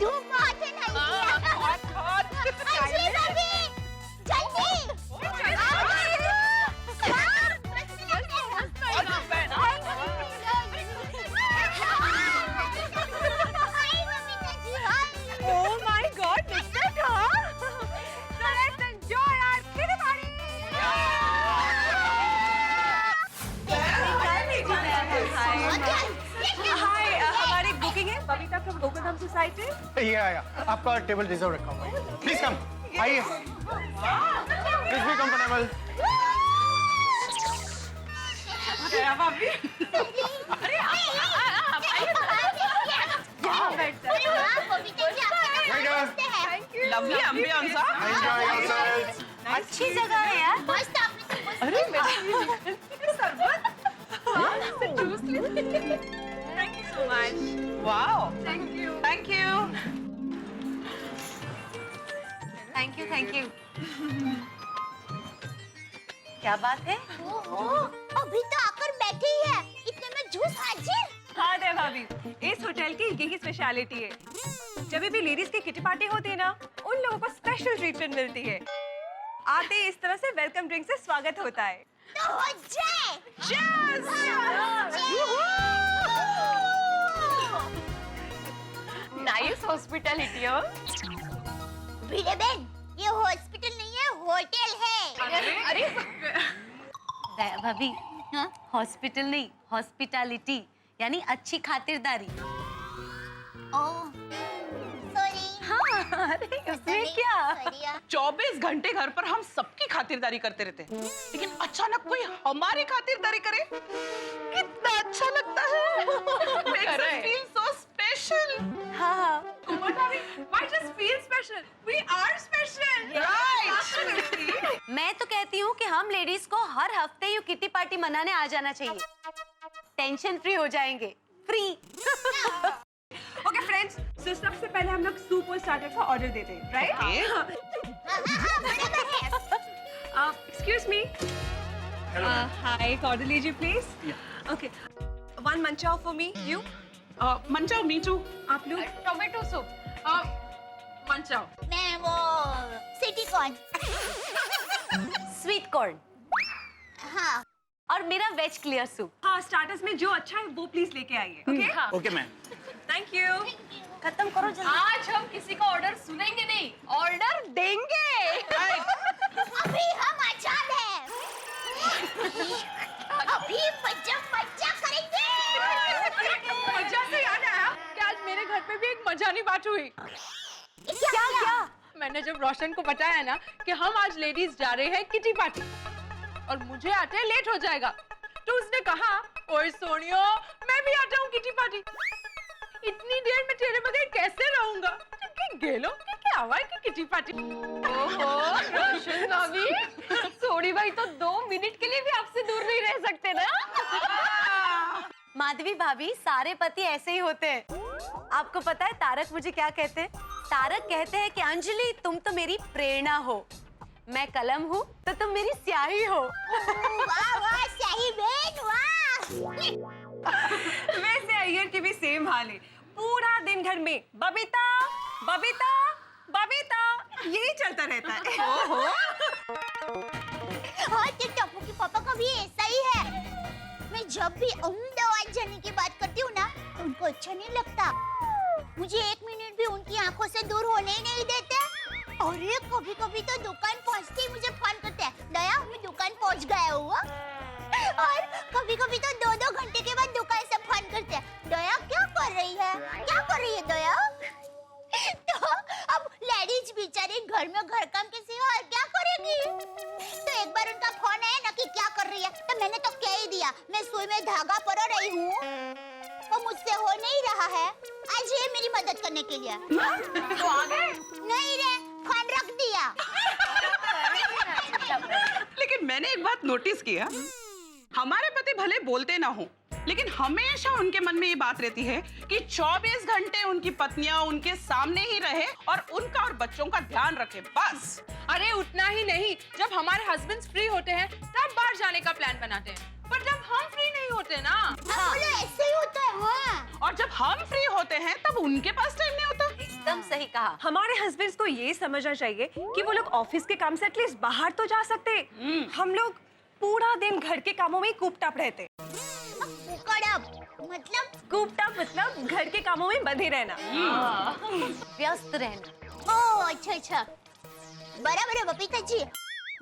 [SPEAKER 6] धूप बहुत है ना।
[SPEAKER 13] बहुत।
[SPEAKER 6] अच्छी भाभी, जल्दी।
[SPEAKER 4] Oh my God, look at her. So let's enjoy our kitty party. Hi, हमारी बुकिंग है बबीता फ्रॉम गोकुल धाम सोसाइटी।
[SPEAKER 15] या आपका टेबल रिजर्व रखा हुआ है, प्लीज कम, आइए, प्लीज बी कंफर्टेबल।
[SPEAKER 13] भाभी,
[SPEAKER 6] अरे यहाँ बैठते हैं।
[SPEAKER 13] Lovely ambience.
[SPEAKER 6] अच्छी जगह है यार, मस्त। आपने
[SPEAKER 13] अरे
[SPEAKER 6] शरबत।
[SPEAKER 13] Thank you so much. Wow, thank you.
[SPEAKER 6] Thank you. क्या बात है? अभी तो आकर बैठी ही है, इतने में जूस हाजिर।
[SPEAKER 4] हाँ दे भाभी, इस होटल की यही स्पेशलिटी है। जब भी लेडीज की किटी पार्टी होती है ना, उन लोगों को स्पेशल ट्रीटमेंट मिलती है। आते ही इस तरह से वेलकम ड्रिंक से स्वागत होता है।
[SPEAKER 6] तो हो जाए।
[SPEAKER 4] Nice hospitality.
[SPEAKER 6] भिड़े बहन, ये हॉस्पिटल नहीं है, होटल है।
[SPEAKER 4] अरे
[SPEAKER 16] भाभी, हॉस्पिटल नहीं, हॉस्पिटैलिटी यानी अच्छी खातिरदारी।
[SPEAKER 6] सॉरी।
[SPEAKER 16] हाँ, अरे उसमें क्या?
[SPEAKER 13] 24 घंटे घर पर हम सबकी खातिरदारी करते रहते हैं, लेकिन अचानक कोई हमारी खातिरदारी करे, कितना अच्छा लगता है। Makes us feel so special.
[SPEAKER 16] हाँ।
[SPEAKER 4] Why just feel special? We are special.
[SPEAKER 13] Right.
[SPEAKER 16] मैं तो कहती हूँ कि हम लेडीज को हर हफ्ते यूँ किटी पार्टी मनाने आ जाना चाहिए। टेंशन फ्री हो जाएंगे, फ्री।
[SPEAKER 4] ओके फ्रेंड्स, सो सबसे पहले हम लोग सूप और स्टार्टर का ऑर्डर देते हैं, right? Excuse me. Hi, order लीजिए please. Okay, 1 manchow for me. You?
[SPEAKER 13] Manchow me too लोग
[SPEAKER 4] टोमेटो सूप
[SPEAKER 13] मंचाओ
[SPEAKER 6] मैं वो सिटी कॉर्न।
[SPEAKER 16] स्वीट कॉर्न
[SPEAKER 6] हाँ
[SPEAKER 16] और मेरा वेज क्लियर सूप।
[SPEAKER 4] हाँ स्टार्टर्स में जो अच्छा है वो प्लीज लेके आइए okay
[SPEAKER 15] okay ma'am.
[SPEAKER 4] Thank you
[SPEAKER 16] खत्म करो जल्दी।
[SPEAKER 4] आज हम किसी का ऑर्डर सुनेंगे नहीं ऑर्डर देंगे
[SPEAKER 6] अभी हम आजाद हैं। अभी मजा करेंगे।
[SPEAKER 4] मजा से याद आया कि आज मेरे घर पे भी एक मजानी बात हुई।
[SPEAKER 6] क्या?
[SPEAKER 4] मैंने जब रोशन को बताया ना कि हम आज लेडीज जा रहे हैं किटी पार्टी और मुझे आते लेट हो जाएगा तो उसने कहा ओए सोनियो मैं भी आता हूँ किटी पार्टी। इतनी देर में तेरे बगैर कैसे रहूंगा? गेलो क्या आवाज की किटी पार्टी। ओहो रोशन भाभी सोनी भाई तो 2 मिनट के लिए भी आपसे दूर नहीं रह सकते ना।
[SPEAKER 16] माधवी भाभी सारे पति ऐसे ही होते हैं। आपको पता है तारक मुझे क्या कहते हैं? तारक कहते हैं कि अंजलि तुम तो मेरी प्रेरणा हो, मैं कलम हूँ तो तुम मेरी स्याही हो।
[SPEAKER 6] वाह वाह स्याही बहन वाह।
[SPEAKER 4] वैसे अय्यर की भी सेम हाल है। पूरा दिन घर में बबीता बबीता बबीता यही चलता रहता है। ओहो
[SPEAKER 6] हाँ तो टप्पू के पापा का भी ऐसा ही है। मैं जब भी अहमदाबाद जाने की बात करती हूँ ना तो उनको अच्छा नहीं लगता। मुझे 1 मिनट भी उनकी आंखों से दूर होने ही नहीं देते। और ये कभी कभी तो दुकान पहुँचते ही मुझे फोन करते हैं दया मैं दुकान पहुँच गया हूँ। और कभी कभी तो 2-2 घंटे के बाद दुकान से फोन करते हैं दया क्या कर रही है दया। तो अब लेडीज बेचारी घर में घर काम के सिवा और क्या करेगी। तो एक बार उनका फोन आया ना कि क्या कर रही है तो मैंने तो कह ही दिया मैं सुई में धागा परो रही हूँ। वो मुझसे हो नहीं रहा है आज ये मेरी मदद करने के लिए।
[SPEAKER 4] तो आ गए?
[SPEAKER 6] नहीं रे फोन रख दिया।
[SPEAKER 13] लेकिन मैंने एक बात नोटिस किया हमारे पति भले बोलते ना हो लेकिन हमेशा उनके मन में ये बात रहती है कि 24 घंटे उनकी पत्नियां उनके सामने ही रहे और उनका और बच्चों का ध्यान रखे बस।
[SPEAKER 4] अरे उतना ही नहीं जब हमारे हस्बैंड्स फ्री होते हैं तब बाहर जाने का प्लान बनाते हैं पर जब हम फ्री नहीं होते ना
[SPEAKER 6] ऐसे ही होता है। हाँ।
[SPEAKER 13] और जब हम फ्री होते हैं तब उनके पास टाइम नहीं होता।
[SPEAKER 16] एकदम सही कहा।
[SPEAKER 4] हमारे हस्बैंड्स को ये समझना चाहिए कि वो लोग ऑफिस के काम से एटलीस्ट बाहर तो जा सकते। हम लोग पूरा दिन घर के कामों में कूप टाप रहते। मतलब घर के कामों में बंधे रहना
[SPEAKER 16] व्यस्त रहना।
[SPEAKER 6] ओह अच्छा बराबर है बबीता जी।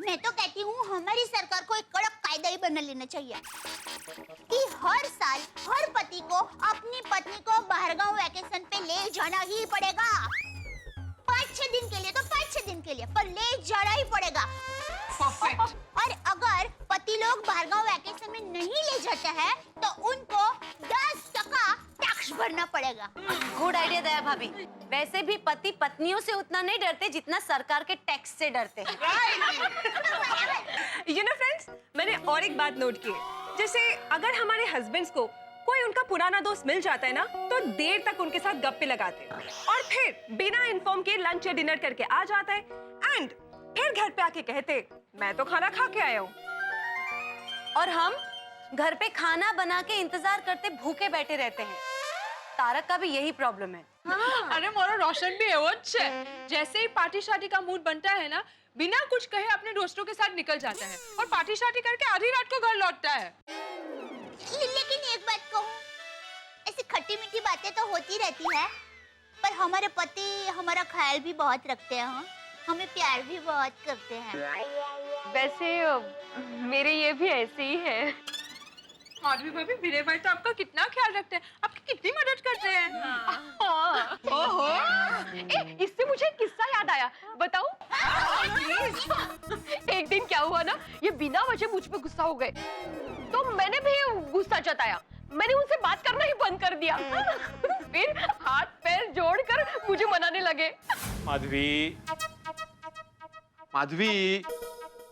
[SPEAKER 6] मैं तो कहती हूँ हमारी सरकार को एक कड़क कायदा ही बना लेना चाहिए कि हर साल हर पति को अपनी पत्नी को बाहरगांव वैकेशन पे ले जाना ही पड़ेगा। 5-6 दिन के लिए तो 5-6 दिन के लिए पर ले जाना ही पड़ेगा। और अगर पति लोग बाहरगांव वैकेशन में नहीं ले जाते हैं तो उनको 10% टैक्स भरना पड़ेगा।
[SPEAKER 16] गुड आइडिया दया भाभी। वैसे भी पति पत्नियों से उतना नहीं डरते जितना सरकार के टैक्स से डरते हैं।
[SPEAKER 4] यू नो फ्रेंड्स मैंने और एक बात नोट की जैसे अगर हमारे हस्बैंड्स को कोई उनका पुराना दोस्त मिल जाता है ना तो देर तक उनके साथ गप्पे लगाते हैं और फिर बिना इन्फॉर्म के लंच या डिनर करके आ जाता है एंड फिर घर पे आके कहते मैं तो खाना खा के आया हूँ।
[SPEAKER 16] और हम घर पे खाना बना के इंतजार करते भूखे बैठे रहते हैं। तारक का भी यही प्रॉब्लम है।
[SPEAKER 4] अरे मोरा रोशन भी है जैसे ही पार्टी शादी का मूड बनता है ना बिना कुछ कहे अपने दोस्तों के साथ निकल जाता है और पार्टी शादी करके आधी रात को घर लौटता है।
[SPEAKER 6] लेकिन एक बात कहूँ ऐसी खट्टी मीठी बातें तो होती रहती है पर हमारे पति हमारा ख्याल भी बहुत रखते हैं। हाँ? हमें प्यार भी बहुत करते हैं।
[SPEAKER 4] वैसे मेरे ये भी ऐसे ही है। माधवी भाभी मेरे भाई तो आपका कितना ख्याल रखते हैं आपकी कितनी मदद करते हैं। हाँ। ओहो इससे मुझे एक किस्सा याद आया बताऊं? एक दिन क्या हुआ ना ये बिना वजह मुझ पे गुस्सा हो गए तो मैंने भी गुस्सा जताया। मैंने उनसे बात करना ही बंद कर दिया। फिर हाथ पैर जोड़कर मुझे मनाने लगे।
[SPEAKER 3] माधवी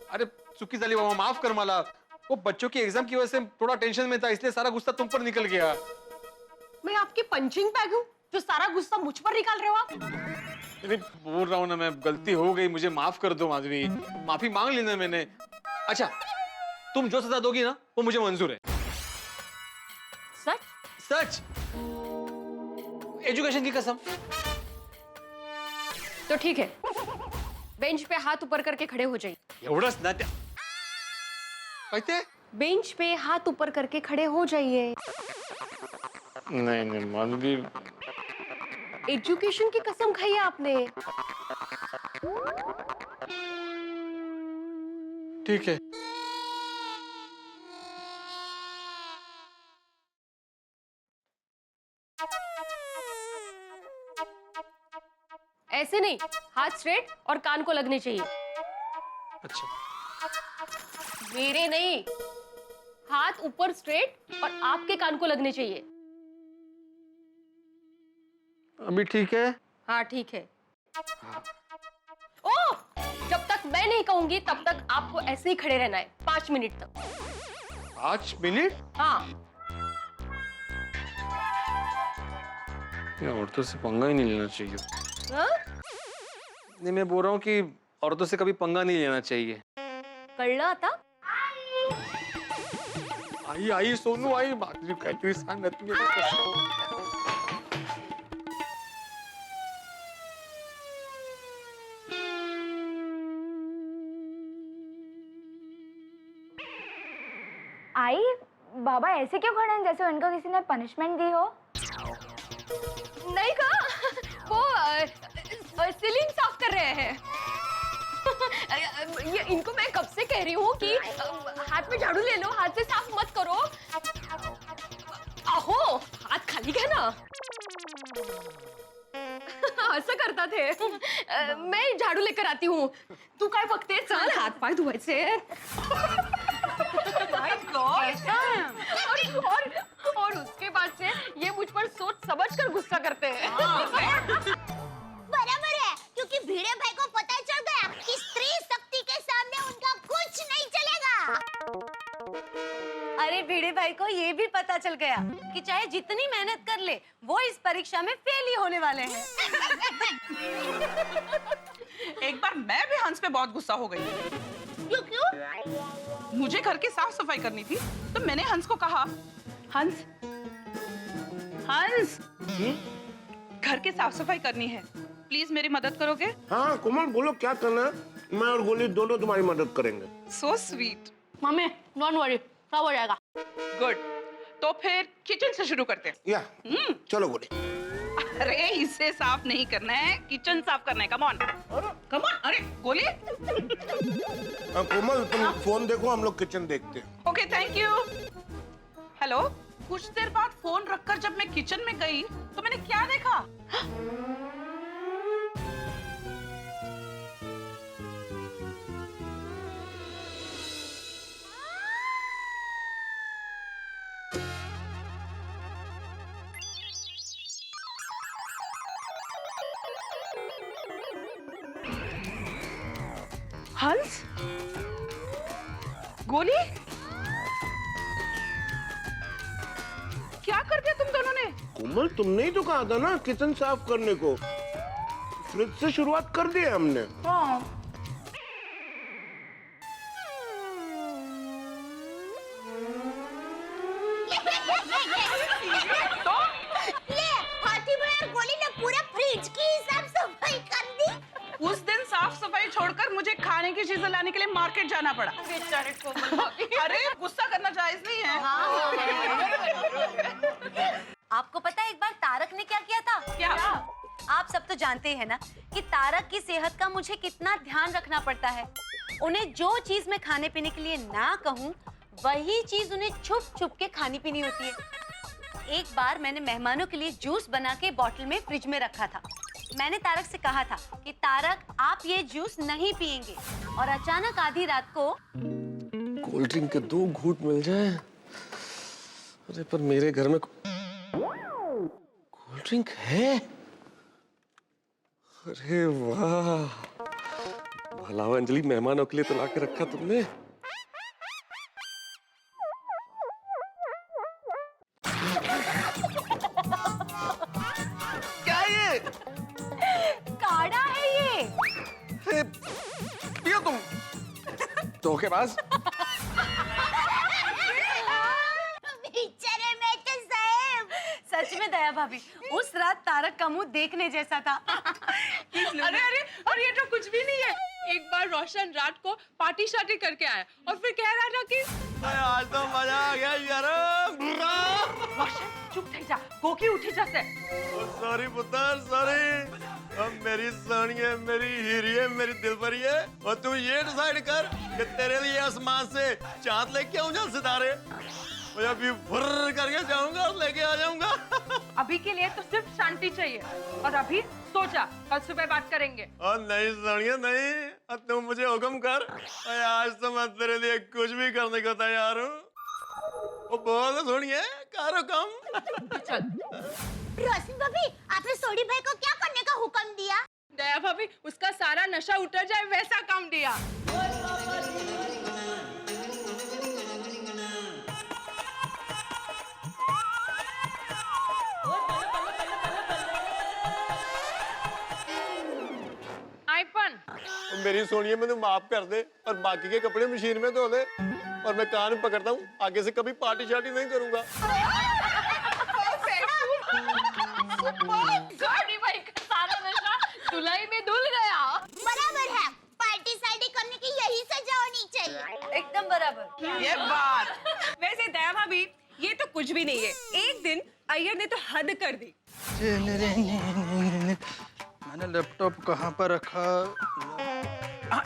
[SPEAKER 3] अरे चुकी झाली बाबा माफ कर मला। वो बच्चों की एग्जाम की वजह से थोड़ा टेंशन में था इसलिए सारा गुस्सा तुम पर निकल गया।
[SPEAKER 4] मैं आपकी पंचिंग बैग हूँ जो सारा गुस्सा मुझ पर निकाल रहे हो आप?
[SPEAKER 3] अरे बोल रहा हूँ ना मैं गलती हो गई मुझे माफ कर दो माधवी। माफी मांग ली ना मैंने। अच्छा तुम जो सजा दोगी ना वो मुझे मंजूर है।
[SPEAKER 4] सच?
[SPEAKER 3] सच
[SPEAKER 15] एजुकेशन की कसम।
[SPEAKER 17] तो ठीक है, बेंच पे हाथ ऊपर करके खड़े हो जाइए।
[SPEAKER 15] एवढंच ना त्या काय ते?
[SPEAKER 17] बेंच पे हाथ ऊपर करके खड़े हो जाइए।
[SPEAKER 15] नहीं नहीं माधवी,
[SPEAKER 17] एजुकेशन की कसम खाई है आपने।
[SPEAKER 15] ठीक है।
[SPEAKER 17] ऐसे नहीं, हाथ स्ट्रेट और कान को लगने चाहिए।
[SPEAKER 15] अच्छा।
[SPEAKER 17] मेरे नहीं, हाथ ऊपर स्ट्रेट और आपके कान को लगने चाहिए।
[SPEAKER 15] अभी ठीक है?
[SPEAKER 17] हाँ ठीक है। ओ, जब तक मैं नहीं कहूंगी तब तक आपको ऐसे ही खड़े रहना है 5 मिनट तक।
[SPEAKER 15] 5 मिनट?
[SPEAKER 17] हाँ।
[SPEAKER 15] ये औरतों से पंगा ही नहीं लेना चाहिए।
[SPEAKER 17] हाँ?
[SPEAKER 15] नहीं, मैं बोल रहा हूँ कि औरतों से कभी पंगा नहीं लेना चाहिए।
[SPEAKER 17] कळलं आता?
[SPEAKER 15] आई आई सोनू आई, माधवी काहीतरी सांगत नाही आता कसं.
[SPEAKER 2] आई, बाबा ऐसे क्यों खड़े हैं जैसे उनको किसी ने पनिशमेंट दी हो?
[SPEAKER 17] नहीं का, वो सीलिंग साफ कर रहे हैं। ये इनको मैं कब से कह रही हूँ कि हाथ में झाड़ू ले लो, हाथ से साफ मत करो। आहो, हाथ खाली क्या ना? असं करता थे। मैं झाड़ू लेकर आती हूँ, तू काय बघते? चल हाथ पाय धुवायचे। और उसके बाद से ये मुझ पर सोच समझ कर गुस्सा करते हैं।
[SPEAKER 6] बराबर है, क्योंकि भिड़े भाई को पता चल गया कि स्त्री शक्ति के सामने उनका कुछ नहीं चलेगा।
[SPEAKER 16] अरे भिड़े भाई को ये भी पता चल गया कि चाहे जितनी मेहनत कर ले, वो इस परीक्षा में फेल ही होने वाले हैं।
[SPEAKER 13] एक बार मैं भी हंस पे बहुत गुस्सा हो गई। क्यों? मुझे घर की साफ सफाई करनी थी, तो मैंने हंस को कहा, हंस हंस घर की साफ सफाई करनी है, प्लीज मेरी मदद करोगे?
[SPEAKER 12] हाँ कोमल बोलो क्या करना है, मैं और गोली दोनों तुम्हारी मदद करेंगे।
[SPEAKER 13] So sweet.
[SPEAKER 17] Mummy don't worry, सब हो जाएगा।
[SPEAKER 13] गुड, तो फिर किचन से शुरू करते हैं।
[SPEAKER 12] या चलो गोली।
[SPEAKER 13] अरे इसे साफ नहीं करना है, किचन साफ करना है। Come on come on. अरे गोली।
[SPEAKER 12] कोमल तुम फोन देखो, हम लोग किचन देखते हैं।
[SPEAKER 13] Okay thank you. हेलो। कुछ देर बाद फोन रखकर जब मैं किचन में गई तो मैंने क्या देखा? हंस, गोली, क्या कर दिया तुम दोनों ने?
[SPEAKER 12] कोमल तुमने ही तो कहा था ना किचन साफ करने को, फ्रिज से शुरुआत कर दी है हमने।
[SPEAKER 13] हाँ।
[SPEAKER 6] तो ले, हाथी भाई और गोली ने पूरे फ्रिज की साफ सफाई कर दी।
[SPEAKER 13] उस दिन साफ सफाई छोड़कर मुझे खाने की चीजें लाने के लिए मार्केट जाना पड़ा। बेचारे कोमल भाभी। अरे गुस्सा करना जायज नहीं है।
[SPEAKER 16] आपको पता है एक बार तारक ने क्या किया था?
[SPEAKER 13] क्या?
[SPEAKER 16] आप सब तो जानते हैं ना कि तारक की सेहत का मुझे कितना ध्यान रखना पड़ता है। उन्हें जो चीज मैं खाने पीने के लिए ना कहूँ, वही चीज उन्हें छुप छुप के खानी पीनी होती है। एक बार मैंने मेहमानों के लिए जूस बना के बॉटल में फ्रिज में रखा था। मैंने तारक से कहा था कि तारक आप ये जूस नहीं पिएंगे, और अचानक आधी रात को
[SPEAKER 11] कोल्ड ड्रिंक के 2 घूंट मिल जाए। अरे पर मेरे घर में कोल्ड ड्रिंक है। अरे वाह, भला अंजलि, मेहमानों के लिए तो लाके रखा तुमने। क्या ये?
[SPEAKER 16] काढ़ा है ये।
[SPEAKER 11] पियो तुम धोखेबाज।
[SPEAKER 6] बेचारे मैं तो साहब।
[SPEAKER 16] सच में दया भाभी, उस रात तारक का मुंह देखने जैसा था।
[SPEAKER 4] अरे अरे, और ये तो कुछ भी नहीं है। एक बार रोशन रात को पार्टी शार्टी करके आया और फिर कह रहा था कि
[SPEAKER 8] आज तो मजा आ गया यार।
[SPEAKER 4] रोशन चुप थे जा, गोकी उठी जैसे।
[SPEAKER 8] सॉरी पुत्र, सॉरी। अब मेरी सोनिए, मेरी हीरिए, मेरी दिलपरी है, और तू ये डिसाइड कर कि तेरे लिए आसमान से चांद लेके आऊं या सितारे। मैं अभी फुर्र करके जाऊंगा और लेके आ जाऊंगा।
[SPEAKER 4] अभी के लिए तो सिर्फ शांति चाहिए, और अभी सो जा, कल सुबह बात करेंगे।
[SPEAKER 8] और नहीं सोनिए नहीं, अब तुम मुझे हुक्म कर। आज तो मैं तेरे लिए कुछ भी करने को तैयार हूँ। वो बोल सोनिए, करो कम।
[SPEAKER 6] रोशन भाभी, आपने सोडी भाई को क्या करने का हुक्म दिया?
[SPEAKER 4] दया भाभी, उसका सारा नशा उतर जाए वैसा काम दिया। आईफोन
[SPEAKER 8] मेरी सोनिए, मुझे माफ कर दे और बाकी के कपड़े मशीन में धो दे, और मैं कान पकड़ता हूँ, आगे से कभी पार्टी शार्टी नहीं करूंगा।
[SPEAKER 17] सोनी भाई का सारा नशा धुलाई में धुल गया।
[SPEAKER 6] बराबर है, पार्टी सार्टी करने की यही सजा होनी चाहिए।
[SPEAKER 16] एकदम बराबर।
[SPEAKER 13] ये बात। वैसे दया भाभी, ये तो कुछ भी नहीं है। एक दिन अय्यर ने तो हद कर दी।
[SPEAKER 15] मैंने लैपटॉप कहाँ पर रखा?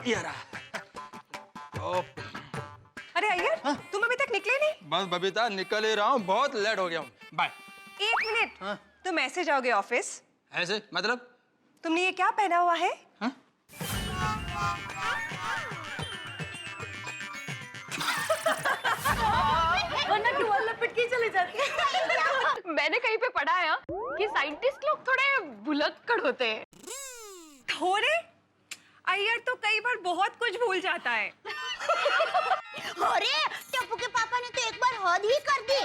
[SPEAKER 15] ये रहा।
[SPEAKER 13] अरे अय्यर, तुम अभी तक निकले नहीं?
[SPEAKER 8] बस बबीता, निकल ही रहा हूँ, बहुत लेट हो गया हूँ। बाय।
[SPEAKER 13] 1 मिनट, तुम ऐसे जाओगे ऑफिस?
[SPEAKER 8] ऐसे मतलब?
[SPEAKER 13] तुमने ये क्या पहना हुआ है?
[SPEAKER 16] वरना क्यों लपेट के चले जाती है।
[SPEAKER 17] मैंने कहीं पे पढ़ा है कि साइंटिस्ट लोग थोड़े भुलक्कड़ होते हैं।
[SPEAKER 13] थोड़े? अय्यर तो कई बार बहुत कुछ भूल जाता है।
[SPEAKER 6] अरे टप्पू के पापा ने तो एक बार हद ही कर दी।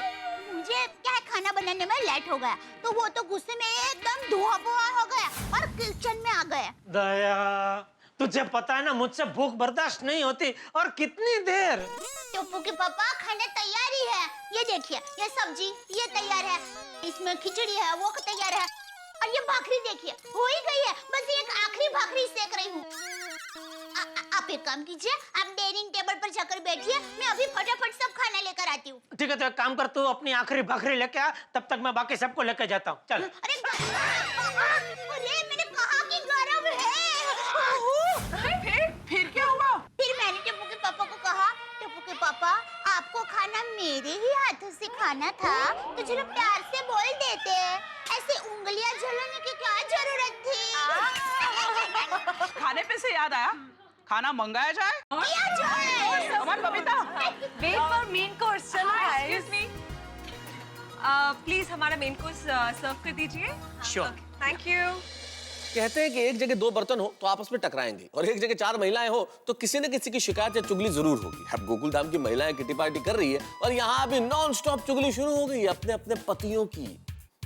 [SPEAKER 6] मुझे क्या है, खाना बनाने में लेट हो गया तो वो तो गुस्से में एकदम धुआं धुआं हो गया और किचन में आ गया।
[SPEAKER 5] दया, तुझे पता है ना, मुझसे भूख बर्दाश्त नहीं होती, और कितनी देर।
[SPEAKER 6] टप्पू के पापा, खाना तैयार ही है। ये देखिए, ये सब्जी ये तैयार है, इसमें खिचड़ी है, वो तैयार है, और ये भाखरी देखिए हो ही गई है। बस एक आखिरी भाखरी सेक रही हूँ। आप एक काम कीजिए, आप डाइनिंग टेबल पर जाकर बैठिए, मैं अभी फटाफट सब खाना लेकर आती हूँ।
[SPEAKER 5] ठीक है, तो एक काम कर, तू अपनी आखिरी भाखरी लेके आ, तब तक मैं बाकी सबको लेके जाता हूँ। चल।
[SPEAKER 6] अरे मैंने कहा कि गरम है।
[SPEAKER 13] फिर क्या हुआ?
[SPEAKER 6] फिर मैंने टप्पू के पापा को कहा, टप्पू के पापा, आपको खाना मेरे ही हाथों से खाना था तो चलो प्यार से बोल देते, ऐसे उंगलियां जलाने की क्या जरूरत थी।
[SPEAKER 13] खाने पे से याद आया, खाना मंगाया जाए? Come on Babita,
[SPEAKER 16] wait for main course. चलो
[SPEAKER 13] एक्सक्यूज मी, प्लीज हमारा मेन कोर्स सर्व कर दीजिए।
[SPEAKER 11] श्योर।
[SPEAKER 13] Thank you.
[SPEAKER 11] कहते हैं कि एक जगह 2 बर्तन हो तो आपस में टकराएंगे, और एक जगह 4 महिलाएं हो तो किसी न किसी की शिकायत या चुगली जरूर होगी। अब गोकुलधाम की महिलाएं किटी पार्टी कर रही है, और यहाँ अभी नॉन स्टॉप चुगली शुरू हो गई अपने अपने पतियों की।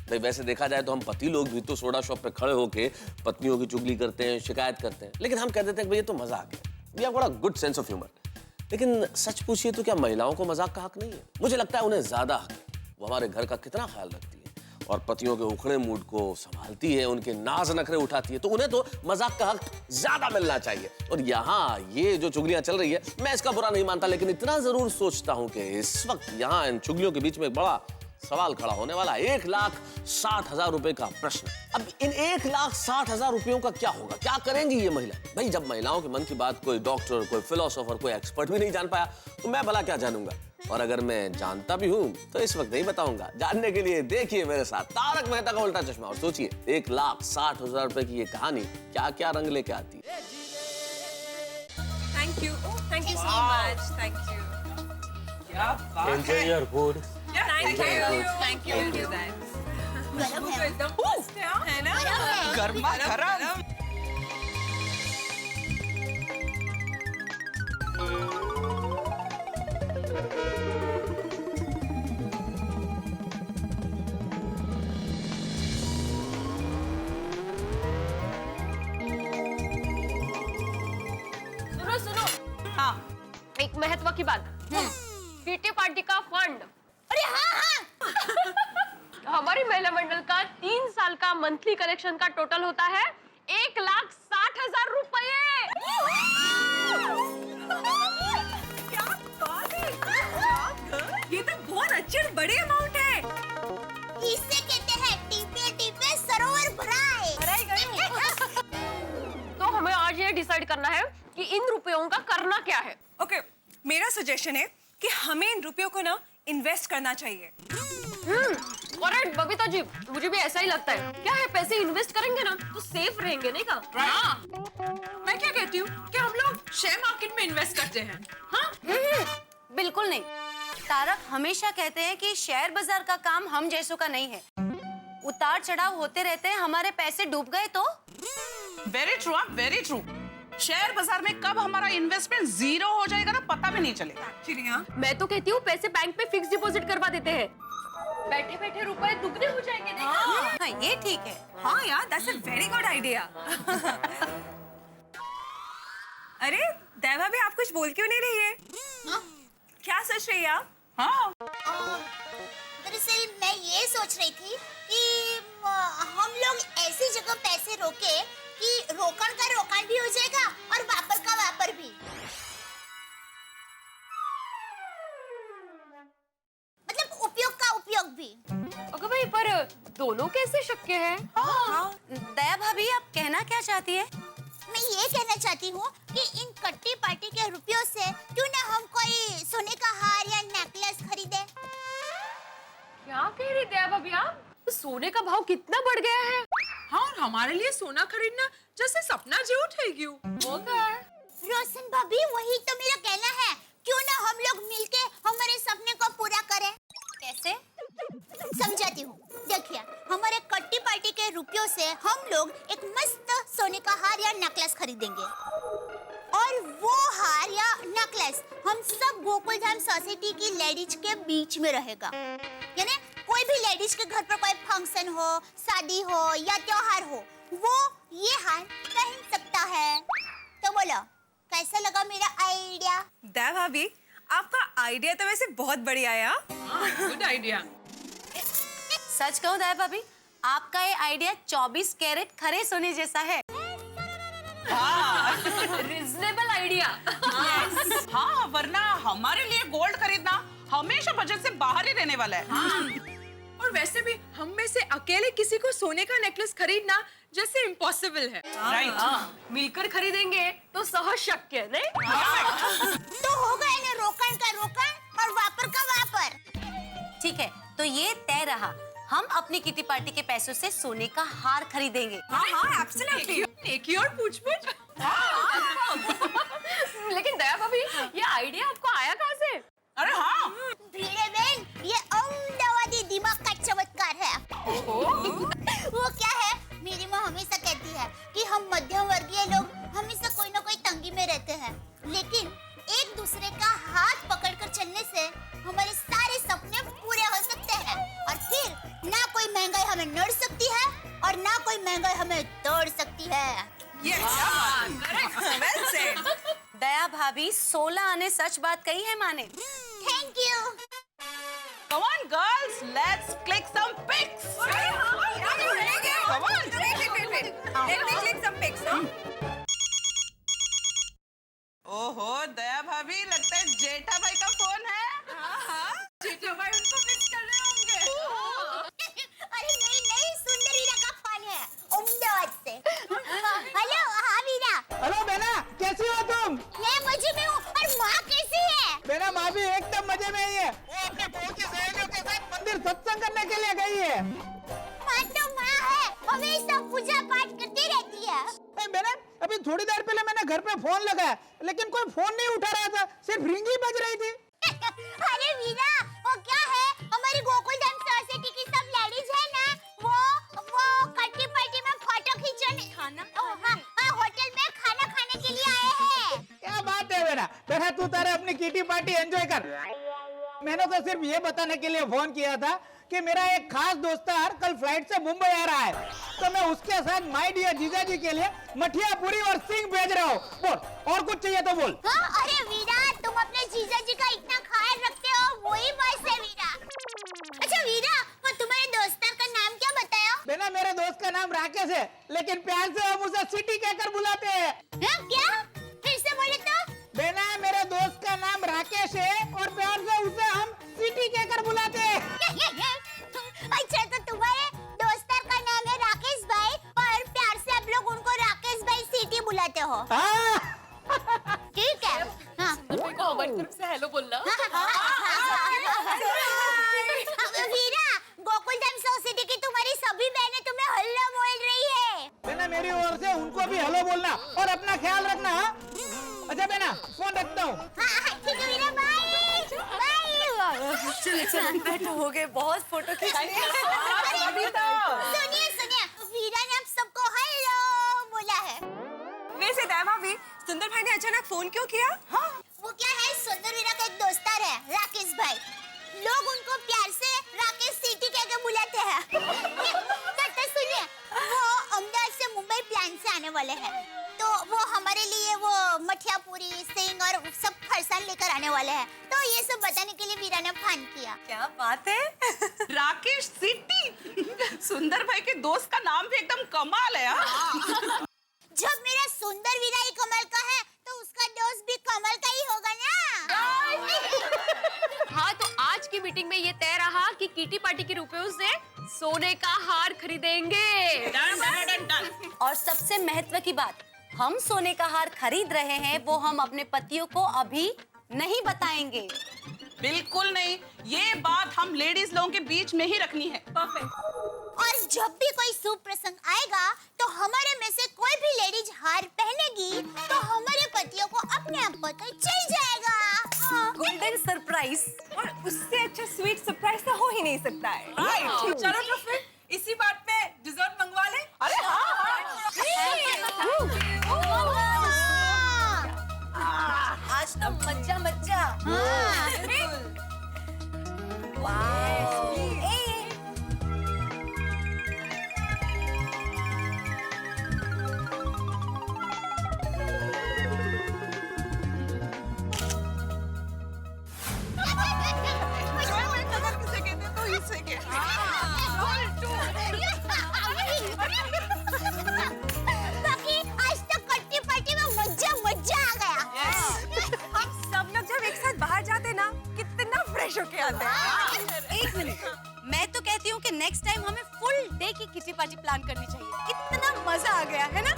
[SPEAKER 11] भाई वैसे देखा जाए तो हम पति लोग भी तो सोडा शॉप पे खड़े होके पत्नियों की चुगली करते हैं, शिकायत करते हैं, लेकिन हम कह देते हैं कि भाई ये तो मजाक है, we have got a good sense of humour. लेकिन सच पूछिए तो क्या महिलाओं को मजाक का हक नहीं है? मुझे लगता है उन्हें ज्यादा हक है। वो हमारे घर का कितना ख्याल रखती है और पतियों के उखड़े मूड को संभालती है, उनके नाज नखरे उठाती है, तो उन्हें तो मजाक का हक ज्यादा मिलना चाहिए। और यहाँ ये जो चुगलियां चल रही है, मैं इसका बुरा नहीं मानता, लेकिन इतना जरूर सोचता हूं कि इस वक्त यहाँ इन चुगलियों के बीच में एक बड़ा सवाल खड़ा होने वाला है। 1,60,000 रुपए का प्रश्न। अब इन 1,60,000 रुपयों का क्या होगा, क्या करेंगी ये महिला? भाई जब महिलाओं के मन की बात कोई डॉक्टर, कोई फिलोसोफर, कोई एक्सपर्ट भी नहीं जान पाया तो मैं भला क्या जानूंगा? और अगर मैं जानता भी हूं तो इस वक्त नहीं बताऊंगा। जानने के लिए देखिए मेरे साथ तारक मेहता का उल्टा चश्मा और सोचिए 1,60,000 रुपए की ये कहानी क्या क्या रंग लेके आती है।
[SPEAKER 13] Thank you so much. Thank you. क्या बात है।
[SPEAKER 5] Enjoy your food.
[SPEAKER 13] Thank you.
[SPEAKER 6] गरम है।
[SPEAKER 13] एकदम मस्त है ना?
[SPEAKER 8] गर्मा गरम।
[SPEAKER 17] सुनो हाँ, एक महत्व की बात। किटी पार्टी का फंड,
[SPEAKER 6] अरे हाँ
[SPEAKER 17] हमारी महिला मंडल का और 3 साल का मंथली कलेक्शन का टोटल होता है 1,60,000 रुपये।
[SPEAKER 2] क्या बात है, ये तो बहुत अच्छे बड़े अमाउंट है।
[SPEAKER 6] इसे कहते हैं टीपे टीपे सरोवर भराए।
[SPEAKER 17] तो हमें आज ये डिसाइड करना है कि इन रुपयों का करना क्या है।
[SPEAKER 2] ओके, मेरा सजेशन है कि हमें इन रुपयों को ना इन्वेस्ट करना चाहिए।
[SPEAKER 17] करेक्ट बबीता जी, मुझे भी ऐसा ही लगता है। क्या है, पैसे इन्वेस्ट करेंगे ना तो सेफ रहेंगे, नहीं का?
[SPEAKER 4] हाँ। मैं क्या कहती हूँ कि हम लोग शेयर मार्केट में इन्वेस्ट करते हैं। हाँ?
[SPEAKER 16] बिल्कुल नहीं। तारक हमेशा कहते हैं कि शेयर बाजार का काम हम जैसों का नहीं है। उतार चढ़ाव होते रहते हैं, हमारे पैसे डूब गए तो?
[SPEAKER 13] Very true, very true. Share बाजार में कब हमारा इन्वेस्टमेंट जीरो हो जाएगा ना पता भी नहीं चलेगा।
[SPEAKER 17] मैं तो कहती हूँ पैसे बैंक में फिक्स डिपॉजिट करवा देते हैं, बैठे बैठे रुपए दुगने हो जाएंगे। नहीं?
[SPEAKER 16] हाँ, ये ठीक है।
[SPEAKER 2] हाँ यार, that's a very good idea. अरे देवा भी, आप कुछ बोल क्यों नहीं रही है? क्या सोच रही है आप?
[SPEAKER 13] हाँ,
[SPEAKER 6] दरअसल मैं ये सोच रही थी कि हम लोग ऐसी जगह पैसे रोके कि रोकड़ का रोकड़ भी हो जाएगा और वापर का वापर भी। मतलब उपयोग का उपयोग भी।
[SPEAKER 17] अगर भाई, पर दोनों कैसे शक्य है?
[SPEAKER 16] हाँ। दया भाभी, आप कहना क्या चाहती है?
[SPEAKER 6] मैं ये कहना चाहती हूँ कि इन कट्टी पार्टी के रुपयों से क्यों ना हम कोई सोने का हार या नेकलेस खरीदे।
[SPEAKER 17] क्या कह रही दया भाभी आप? सोने का भाव कितना बढ़ गया है।
[SPEAKER 4] हाँ, और हमारे लिए सोना खरीदना जैसे सपना झूठ है क्यों?
[SPEAKER 17] वो क्या है?
[SPEAKER 6] रोशन भाभी, वही तो मेरा कहना है। क्यों ना हम लोग मिलके हमारे सपने को पूरा करें।
[SPEAKER 16] कैसे?
[SPEAKER 6] समझाती हूँ। देखिए, हमारे कट्टी पार्टी के रुपयों से हम लोग एक मस्त सोने का हार या नेकलेस खरीदेंगे और वो हार या नेकलेस हम सब गोकुलधाम सोसाइटी की लेडीज के बीच में रहेगा। यानी कोई भी लेडीज के घर पर कोई फंक्शन हो, शादी हो या त्योहार हो, वो ये हार पहन सकता है। तो बोलो, कैसा लगा मेरा आइडिया?
[SPEAKER 2] देवा भाभी, आपका आइडिया तो वैसे बहुत बढ़िया है।
[SPEAKER 4] Good idea.
[SPEAKER 16] सच कहूँ दया भाभी, आपका ये आइडिया 24 कैरेट खरे सोने जैसा है।
[SPEAKER 17] Reasonable idea.
[SPEAKER 13] हाँ, वरना हमारे लिए गोल्ड खरीदना हमेशा बजट से बाहर ही रहने वाला है।
[SPEAKER 4] और वैसे भी हम में से अकेले किसी को सोने का नेकलेस खरीदना जैसे इम्पॉसिबल है।
[SPEAKER 13] राइट।
[SPEAKER 17] मिलकर खरीदेंगे तो सहज शक्य, नहीं?
[SPEAKER 6] तो हो गया ना रोकड़ का रोकड़ और वापर का वापर।
[SPEAKER 16] ठीक है, तो ये तय रहा। हम अपनी किटी पार्टी के पैसों से सोने का हार खरीदेंगे।
[SPEAKER 2] हाँ, एब्सोल्युटली।
[SPEAKER 4] नेकी और पूछ-पूछ।
[SPEAKER 17] लेकिन दया भाभी, ये आइडिया आपको आया कहाँ से?
[SPEAKER 13] अरे हाँ,
[SPEAKER 6] भीड़े बहन, ये अहमदाबादी दिमाग का चमत्कार है। वो क्या है, मेरी माँ हमेशा कहती है कि हम मध्यम वर्गीय लोग हमेशा कोई ना कोई तंगी में रहते हैं, लेकिन एक दूसरे का हाथ पकड़कर चलने से हमारे सारे सपने पूरे हो सकते हैं और फिर ना कोई महंगाई हमें नड़ सकती है और ना कोई महंगाई हमें तोड़ सकती है।
[SPEAKER 2] Well said.
[SPEAKER 16] दया भाभी 16 आने सच बात कही है माने।
[SPEAKER 6] Thank you.
[SPEAKER 13] come on girls, let's click some pics. Come on.
[SPEAKER 2] Let me click some pics.
[SPEAKER 13] ओहो, दया भाभी, लगता है जेठा भाई का फोन है।
[SPEAKER 2] हाँ, जेठा भाई उनको मिस कर रहे होंगे।
[SPEAKER 6] अरे नहीं, सुंदरी का फोन है अहमदाबाद से। हेलो, हाँ वीरा।
[SPEAKER 15] हेलो बेना, कैसी हो तुम?
[SPEAKER 6] मैं मजे में हूँ। और माँ कैसी है?
[SPEAKER 15] बेना, माँ भी एकदम मजे में ही है। वो अपने बहू की सहेलियों के साथ मंदिर सत्संग करने के लिए गई है।
[SPEAKER 6] माँ तो माँ है, हमेशा पूजा पाठ करती रहती है।
[SPEAKER 15] बेना, अभी थोड़ी देर पहले मैंने घर पे फोन लगाया, लेकिन कोई फोन नहीं उठा रहा था, सिर्फ रिंग ही बज रही थी।
[SPEAKER 6] अरे वीरा, वो क्या है, हमारी गोकुलधाम सोसाइटी की सब लेडीज है ना, वो कट्टी पार्टी में फोटो खींचने होटल में खाना खाने के लिए आए हैं।
[SPEAKER 15] क्या बात है बेना, तू तारे अपनी किटी पार्टी एंजॉय कर। मैंने तो सिर्फ ये बताने के लिए फोन किया था कि मेरा एक खास दोस्तार कल फ्लाइट से मुंबई आ रहा है, तो मैं उसके साथ माय डियर जीजा जी के लिए मठिया पूरी और सिंह भेज रहा हूँ। बोल, और कुछ चाहिए तो बोल।
[SPEAKER 6] हाँ, अरे वीरा, तुम अपने जीजा जी का इतना ख्याल रखते हो, वही बस है वीरा। अच्छा वीरा, वो तुम्हारे दोस्तार का नाम क्या बताया?
[SPEAKER 15] बेना मेरे दोस्त का नाम राकेश है, लेकिन प्यार से हम उसे सिटी कहकर बुलाते हैं।
[SPEAKER 6] क्या? फिर से बोले तो?
[SPEAKER 15] बेना मेरे दोस्त का नाम राकेश है और प्यार से उसे हम सिटी कहकर बुलाते हैं।
[SPEAKER 6] अच्छा, तो तुम्हारे दोस्तार का नाम है राकेश भाई और प्यार से आप लोग उनको राकेश भाई सिटी बुलाते हो? ठीक है। हाँ।
[SPEAKER 17] हमारी तरफ से हेलो बोलना।
[SPEAKER 6] वीरा, गोकुलधाम सोसाइटी की तुम्हारी सभी बहनें तुम्हें हेलो बोल रही है।
[SPEAKER 15] बेना मेरी ओर से उनको भी हेलो बोलना और अपना ख्याल रखना। अच्छा बेना, फोन रखता हूँ।
[SPEAKER 6] ठीक है वीरा, बाय
[SPEAKER 16] चलो चलो बैठो, हो गए बहुत फोटो खींचने।
[SPEAKER 6] सुनिए, वीरा ने आप सबको हेलो बोला है।
[SPEAKER 16] वैसे दया भाभी, सुंदर भाई ने अचानक फोन क्यों किया?
[SPEAKER 6] वो क्या है, सुंदर वीरा का एक दोस्तार है राकेश भाई, लोग उनको प्यार से राकेश सिटी कह के बुलाते हैं। तो सुनिए, वो अहमदाबाद से मुंबई प्लान से आने वाले हैं, तो वो हमारे लिए वो मठिया पूरी सिंह और सब फरसान लेकर आने वाले हैं, तो ये सब बताने के लिए वीरा ने फोन किया।
[SPEAKER 16] क्या बात है।
[SPEAKER 13] राकेश सिटी, सुंदर भाई के दोस्त का नाम भी एकदम कमाल है।
[SPEAKER 6] जब मेरा सुंदर वीरा ही कमाल का है, तो उसका दोस्त भी कमाल का ही होगा ना।
[SPEAKER 17] हाँ, तो आज की मीटिंग में ये तय रहा कि किटी पार्टी के रुपयों से सोने का हार खरीदेंगे।
[SPEAKER 16] और सबसे महत्व की बात, हम सोने का हार खरीद रहे हैं, वो हम अपने पतियों को अभी नहीं बताएंगे।
[SPEAKER 13] बिल्कुल नहीं, ये बात हम लेडीज लोगों के बीच में ही रखनी है।
[SPEAKER 6] और जब भी कोई शुभ प्रसंग आएगा, तो हमारे में से कोई भी लेडीज हार पहनेगी, तो हमारे पतियों को अपने आप पता चल जाएगा।
[SPEAKER 16] गोल्डन सरप्राइज, और उससे अच्छा स्वीट सरप्राइज तो हो ही नहीं सकता है।
[SPEAKER 4] चलो तो फिर इसी बात पे डिजर्ट मंगवा ले। अरे
[SPEAKER 16] आज तो मज्जा मज्जा।
[SPEAKER 6] बाकी आज तक कट्टी पार्टी में मज्जा आ गया।
[SPEAKER 16] हम सब लोग जब एक साथ बाहर जाते ना, कितना फ्रेश होके आते हैं। एक मिनट, मैं तो कहती हूँ कि नेक्स्ट टाइम हमें फुल डे की किटी पार्टी प्लान करनी चाहिए। कितना मजा आ गया है ना।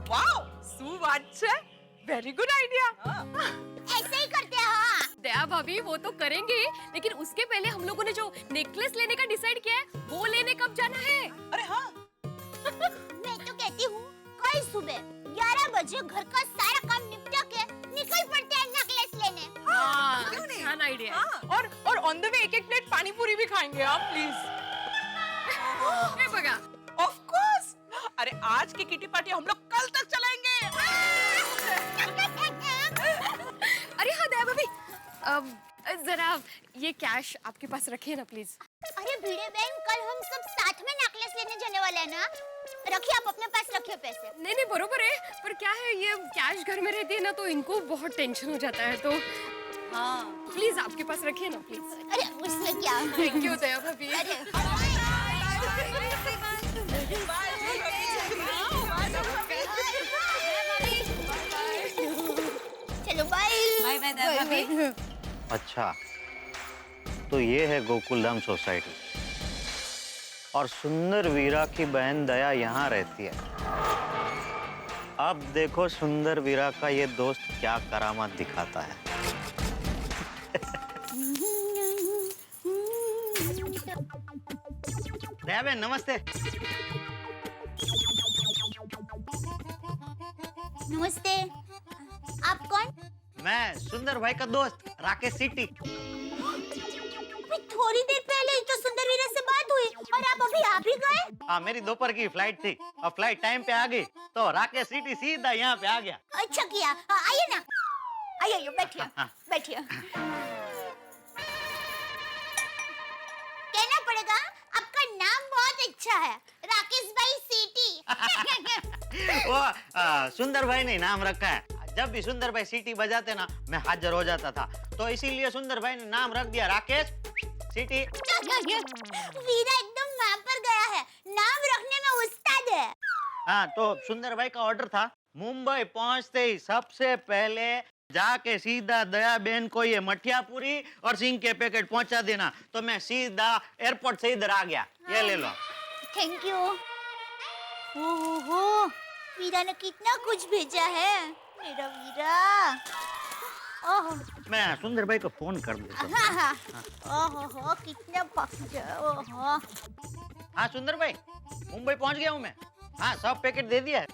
[SPEAKER 4] वाओ, सुवाच्य, वेरी गुड आइडिया।
[SPEAKER 6] ऐसे ही करते हैं। हाँ।
[SPEAKER 17] दया भाभी, वो तो करेंगे, लेकिन उसके पहले हम लोगों ने जो नेकलेस लेने का डिसाइड किया है, वो लेने कब जाना है?
[SPEAKER 13] अरे हाँ।
[SPEAKER 6] मैं तो कहती हूँ कल सुबह 11 बजे घर का सारा काम निपटा के निकल पड़ते हैं नेकलेस लेने।
[SPEAKER 17] हाँ, अच्छा आइडिया।
[SPEAKER 4] और ऑन द वे एक प्लेट पानी पूरी भी खाएंगे आप, प्लीज।
[SPEAKER 17] बगा।
[SPEAKER 13] Of course. अरे आज की किटी पार्टी हम लोग कल तक चलाएंगे।
[SPEAKER 17] अरे हाँ दया भाभी, जरा ये कैश आपके पास रखिए ना प्लीज।
[SPEAKER 6] अरे भिड़े बहन, कल हम सब साथ में नेकलेस लेने जाने वाले हैं ना, रखिए, आप अपने पास रखिए पैसे।
[SPEAKER 17] नहीं बरोबर है, पर क्या है, ये कैश घर में रहती है ना, तो इनको बहुत टेंशन हो जाता है, तो हाँ प्लीज आपके पास रखिए ना प्लीज।
[SPEAKER 6] अरे उसमें क्या।
[SPEAKER 17] थैंक यू दया भाभी।
[SPEAKER 6] चलो बाय।
[SPEAKER 16] बाय बाय दया भाभी।
[SPEAKER 18] अच्छा, तो ये है गोकुलधाम सोसाइटी और सुंदर वीरा की बहन दया यहाँ रहती है। अब देखो सुंदर वीरा का ये दोस्त क्या करामात दिखाता है। दया बहन नमस्ते।
[SPEAKER 6] नमस्ते, आप कौन?
[SPEAKER 18] मैं सुंदर भाई का दोस्त राकेश सिटी।
[SPEAKER 6] थोड़ी देर पहले ही तो सुंदर वीरा से बात हुई और आप अभी आ भी गए।
[SPEAKER 18] हाँ, मेरी दोपहर की फ्लाइट थी और फ्लाइट टाइम पे आ गई, तो राकेश सिटी सीधा यहाँ पे आ गया।
[SPEAKER 6] अच्छा किया। आइए ना, आइए बैठिए। बैठिए। कहना पड़ेगा आपका नाम बहुत अच्छा है, राकेश भाई सिटी।
[SPEAKER 18] वो सुंदर भाई ने नाम रखा है। जब भी सुंदर भाई सीटी बजाते ना, मैं हाजिर हो जाता था, तो इसीलिए सुंदर भाई ने नाम रख दिया राकेश सिटी।
[SPEAKER 6] वीरा एकदम वहाँ पर गया है,
[SPEAKER 18] हाँ तो सुंदर भाई का ऑर्डर था, मुंबई पहुंचते ही सबसे पहले जाके सीधा दया बहन को ये मठियापुरी और सिंह के पैकेट पहुंचा देना। तो मैं सीधा एयरपोर्ट से इधर आ गया, ये ले लो।
[SPEAKER 6] Thank you. ओहो, वीरा ने कितना कुछ भेजा है, मेरा वीरा। ओह,
[SPEAKER 18] मैं सुंदर भाई को फोन कर देता हूँ।
[SPEAKER 6] हाँ हाँ, ओहो कितना पक्का, ओहो।
[SPEAKER 18] हाँ सुंदर भाई, मुंबई पहुंच गया हूँ मैं। हाँ सब पैकेट दे दिया है।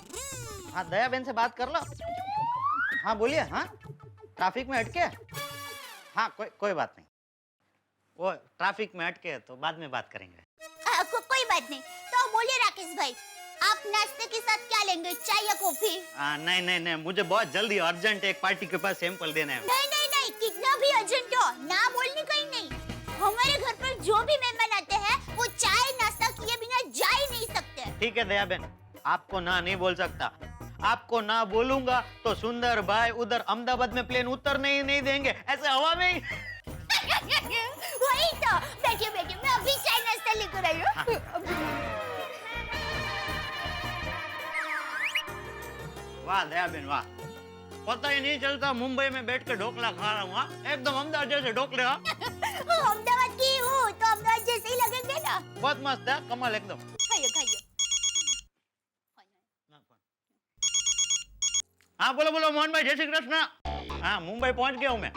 [SPEAKER 18] हाँ दया बहन से बात कर लो। हाँ बोलिए। हाँ ट्रैफिक में अटके? हाँ कोई बात नहीं, वो ट्रैफिक में अटके तो बाद में बात करेंगे।
[SPEAKER 6] कोई बात नहीं। तो बोलिए राकेश भाई, आप नाश्ते के साथ क्या लेंगे, चाय या कॉफी?
[SPEAKER 18] नहीं, मुझे बहुत जल्दी अर्जेंट एक पार्टी के पास सैंपल देना है।
[SPEAKER 6] नहीं, कितना भी अर्जेंट हो, ना बोलने का ही नहीं। हमारे घर पर जो भी मेहमान आते हैं वो चाय नाश्ता किए बिना जा ही नहीं सकते।
[SPEAKER 18] ठीक है दया बहन, आपको ना नहीं बोल सकता। आपको ना बोलूंगा तो सुंदर भाई उधर अहमदाबाद में प्लेन उतरने ही नहीं देंगे, ऐसे हवा में ही।
[SPEAKER 6] वही तो, बैठिए मैं अभी चाय नाश्ता लेकर आई हूँ।
[SPEAKER 18] वाह दया बहन वाह, पता ही नहीं चलता मुंबई में बैठ के ढोकला खा रहा हूँ। एकदम अहमदाबाद जैसे ढोकले।
[SPEAKER 6] अहमदाबाद की हूँ तो अहमदाबाद जैसे ही लगेंगे ना।
[SPEAKER 18] बहुत मस्त है, कमाल एकदम।
[SPEAKER 6] खाइए।
[SPEAKER 18] हाँ बोलो मोहन भाई, जय श्री कृष्ण। हाँ मुंबई पहुंच गया हूँ मैं।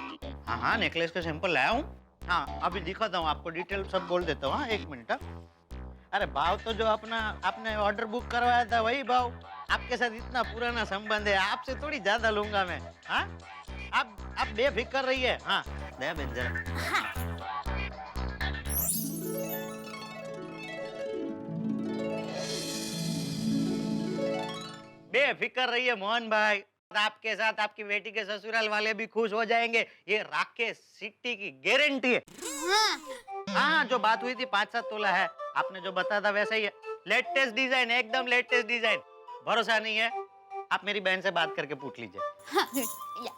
[SPEAKER 18] हाँ नेकलेस का सैंपल लाया हूँ। हाँ अभी दिखाता हूँ आपको, डिटेल सब बोल देता हूँ। हाँ 1 मिनट। अरे भाव तो जो आपने ऑर्डर बुक करवाया था वही भाव। आपके साथ इतना पुराना संबंध है, आपसे थोड़ी ज्यादा लूंगा मैं। हाँ आप बेफिक्र रहिए। हाँ दया बहन जरा। बेफिक्र रहिए मोहन भाई, आपके साथ आपकी बेटी के ससुराल वाले भी खुश हो जाएंगे, ये राकेश सिटी की गारंटी है। हाँ जो बात हुई थी 5-7 तोला है, आपने जो बताया था वैसा ही है। लेटेस्ट डिजाइन, एकदम लेटेस्ट डिजाइन। भरोसा नहीं है आप मेरी बहन से बात करके पूछ लीजिए।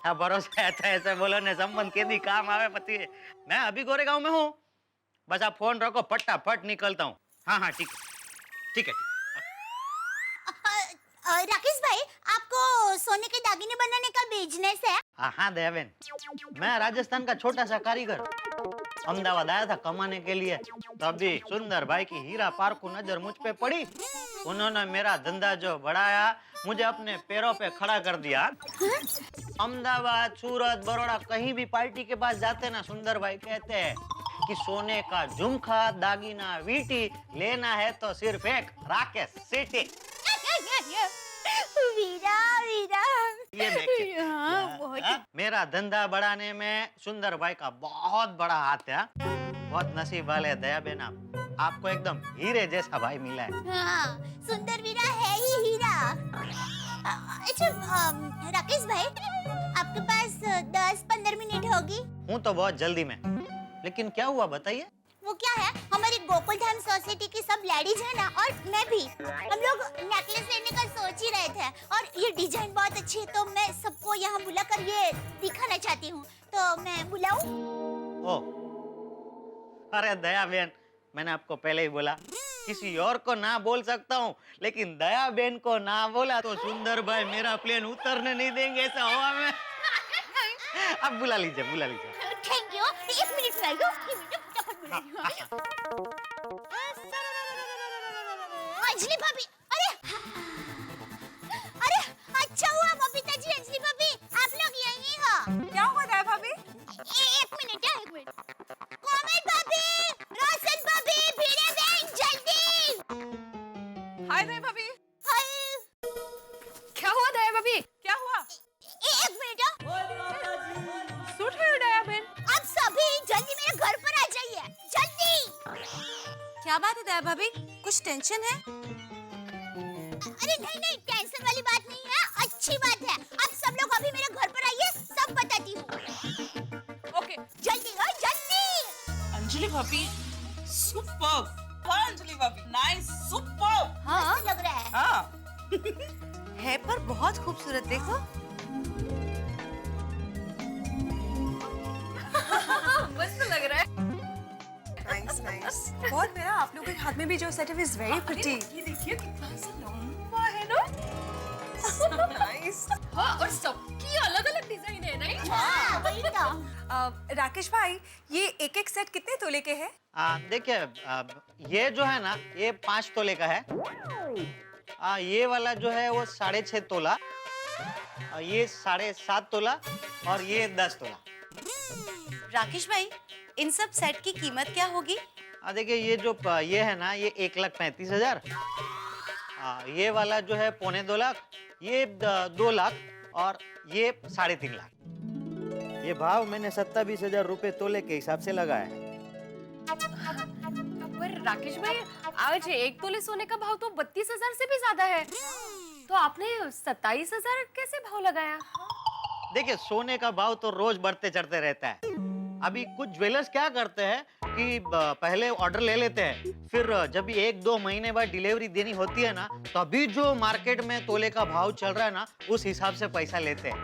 [SPEAKER 18] हाँ भरोसा है तो ऐसे बोलो ने संबंध के दी काम आवे पति है। मैं अभी गोरेगांव में हूँ, बस आप फोन रखो, फटाफट निकलता हूँ। हाँ ठीक है।
[SPEAKER 6] राकेश भाई, आपको सोने के दागिने बनाने का बिजनेस है?
[SPEAKER 18] हाँ दया बहन, मैं राजस्थान का छोटा सा कारीगर अहमदाबाद आया था कमाने के लिए। तभी सुंदर भाई की हीरा पार्क को नजर मुझ पे पड़ी। उन्होंने मेरा धंधा जो बढ़ाया, मुझे अपने पैरों पे खड़ा कर दिया। अहमदाबाद, सूरत, बड़ौदा कहीं भी पार्टी के पास जाते ना, सुंदर भाई कहते हैं कि सोने का झुमका, दागिना, वीटी लेना है तो सिर्फ एक राकेश सिटी।
[SPEAKER 6] वीरा
[SPEAKER 18] ये देखिए।
[SPEAKER 6] हाँ, बहुत
[SPEAKER 18] मेरा धंधा बढ़ाने में सुंदर भाई का बहुत बड़ा हाथ है। बहुत नसीब वाले दया बहन, आपको एकदम हीरे जैसा भाई मिला है।
[SPEAKER 6] हाँ, सुंदर वीरा है ही हीरा। अच्छा राकेश भाई, आपके पास 10-15 मिनट होगी?
[SPEAKER 18] हूँ तो बहुत जल्दी में, लेकिन क्या हुआ बताइए।
[SPEAKER 6] वो क्या है, हमारी गोकुल धाम सोसाइटी की सब लेडीज है ना, और मैं भी, हम लोग नेकलेस लेने का सोच ही रहे थे। और ये डिजाइन बहुत अच्छी है, तो मैं सबको यहाँ बुलाकर ये दिखाना चाहती हूँ। तो मैं बुलाऊं?
[SPEAKER 18] ओ, अरे दया बहन, मैंने आपको पहले ही बोला किसी और को ना बोल सकता हूँ, लेकिन दया बहन को ना बोला तो सुंदर भाई मेरा प्लेन उतरने नहीं देंगे ऐसा हवा में। अब बुला लीजिए।
[SPEAKER 6] Thank you. 1 मिनट में आइयो, अंजलि भाभी, अरे अच्छा हुआ बबीता जी, अंजलि भाभी आप लोग यहीं हो।
[SPEAKER 4] क्या हुआ दया भाभी?
[SPEAKER 6] 1 मिनट। कोमल भाभी, रोशन भाभी, भिड़े बहन, जल्दी।
[SPEAKER 4] हाय दया भाभी।
[SPEAKER 6] हाय।
[SPEAKER 17] क्या हुआ दया भाभी?
[SPEAKER 4] क्या हुआ?
[SPEAKER 6] 1 मिनट।
[SPEAKER 4] सूट है दया बहन।
[SPEAKER 6] आप सभी जल्दी मेरे घर पर आ जाइए, जल्दी।
[SPEAKER 16] क्या बात है दया भाभी, कुछ टेंशन है?
[SPEAKER 6] अरे नहीं, टेंशन वाली बात नहीं है, अच्छी बात है। आप सब लोग अभी मेरे घर पर आइए, सब बताती हूँ।
[SPEAKER 4] ओके
[SPEAKER 6] जल्दी।
[SPEAKER 13] अंजलि भाभी सुपर्ब। हाँ अंजलि भाभी, नाइस, सुपर्ब।
[SPEAKER 16] हाँ
[SPEAKER 6] लग रहा है।
[SPEAKER 13] हाँ
[SPEAKER 16] है पर बहुत खूबसूरत, देखो।
[SPEAKER 17] मस्त लग रहा है। नाइस। बहुत मेरा आप लोगों के हाथ में भी जो सेट है इज वेरी प्रिटी।
[SPEAKER 4] ये देखिए कितना सा लंबा है ना।
[SPEAKER 17] हाँ, और सबकी अलग अलग डिजाइन है, राइट?
[SPEAKER 6] हाँ, वही तो।
[SPEAKER 16] राकेश भाई, ये एक एक सेट कितने तोले के हैं?
[SPEAKER 18] देखिए, ये जो है ना, ये 5 तोले का है। ये वाला जो है वो 6.5 तोला, ये 7.5 तोला और ये 10 तोला।
[SPEAKER 16] राकेश भाई, इन सब सेट की कीमत क्या होगी?
[SPEAKER 18] देखिए, ये है ना, ये 1,35,000। ये वाला जो है 2.25 लाख, ये 2 लाख और ये 3.5 लाख। ये भाव मैंने 27,000 रुपए तोले के हिसाब से लगाया है।
[SPEAKER 17] पर राकेश भाई, आज एक तोले सोने का भाव तो 32,000 से भी ज्यादा है, तो आपने 27,000 कैसे भाव लगाया?
[SPEAKER 18] देखिए, सोने का भाव तो रोज बढ़ते चढ़ते रहता है। अभी कुछ ज्वेलर्स क्या करते हैं कि पहले ऑर्डर ले लेते हैं, फिर जब 1-2 महीने बाद डिलीवरी देनी होती है ना, तो अभी जो मार्केट में तोले का भाव चल रहा है ना, उस हिसाब से पैसा लेते हैं।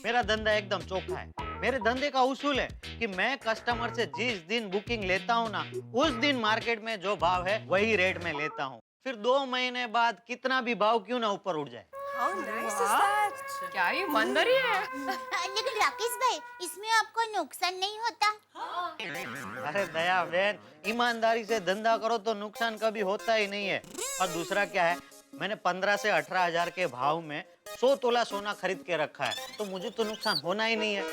[SPEAKER 18] मेरा धंधा एकदम चोखा है। मेरे धंधे का उसूल है कि मैं कस्टमर से जिस दिन बुकिंग लेता हूँ ना, उस दिन मार्केट में जो भाव है वही रेट में लेता हूँ। फिर 2 महीने बाद कितना भी भाव क्यों ना ऊपर उठ जाए।
[SPEAKER 17] क्या ही ईमानदारी है।
[SPEAKER 6] लेकिन राकेश भाई, इसमें आपको नुकसान नहीं होता?
[SPEAKER 18] अरे दया बहन, ईमानदारी से धंधा करो तो नुकसान कभी होता ही नहीं है। और दूसरा क्या है, मैंने 15 से 18,000 के भाव में 100 तोला सोना खरीद के रखा है, तो मुझे तो नुकसान होना ही नहीं है।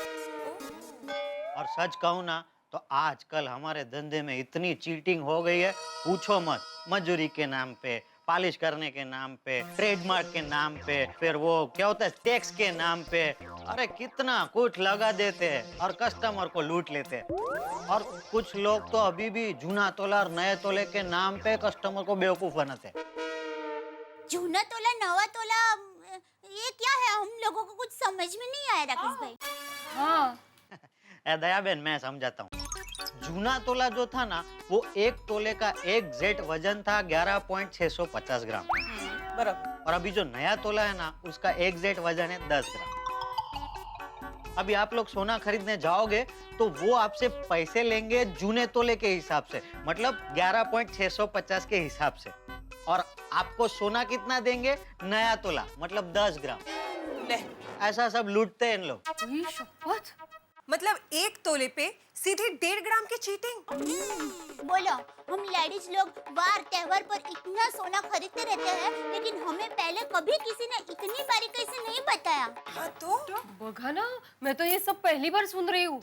[SPEAKER 18] और सच कहूँ ना, तो आजकल हमारे धंधे में इतनी चीटिंग हो गई है, पूछो मत। मजदूरी के नाम पे, पॉलिश करने के नाम पे, ट्रेडमार्क के नाम पे, फिर वो क्या होता है टैक्स के नाम पे, अरे कितना कुछ लगा देते हैं और कस्टमर को लूट लेते हैं। और कुछ लोग तो अभी भी जूना तोला और नए तोले के नाम पे कस्टमर को बेवकूफ बनाते हैं।
[SPEAKER 6] जूना तोला, नवा तोला, ये क्या है? हम लोगों को कुछ समझ में नहीं आया राकेश भाई।
[SPEAKER 17] हाँ।
[SPEAKER 18] दया बहन, मैं समझाता हूँ। जूना तोला जो था ना, वो 1 तोले का एग्जैक्ट वजन था 11.650 ग्राम बराबर। और अभी जो नया तोला है ना, उसका एग्जैक्ट वजन है 10 ग्राम। अभी आप लोग सोना खरीदने जाओगे तो वो आपसे पैसे लेंगे जूने तोले के हिसाब से, मतलब 11.650 के हिसाब से। और आपको सोना कितना देंगे? नया तोला, मतलब 10 ग्राम। ऐसा सब लूटते हैं इन लोग।
[SPEAKER 16] मतलब 1 तोले पे सीधे 1.5 ग्राम की चीटिंग।
[SPEAKER 6] बोलो, हम लेडीज लोग वार त्योहार पर इतना सोना खरीदते रहते हैं, लेकिन हमें पहले कभी किसी ने इतनी बारीकी से नहीं बताया।
[SPEAKER 16] तो
[SPEAKER 17] बघा ना, मैं तो ये सब पहली बार सुन रही हूँ।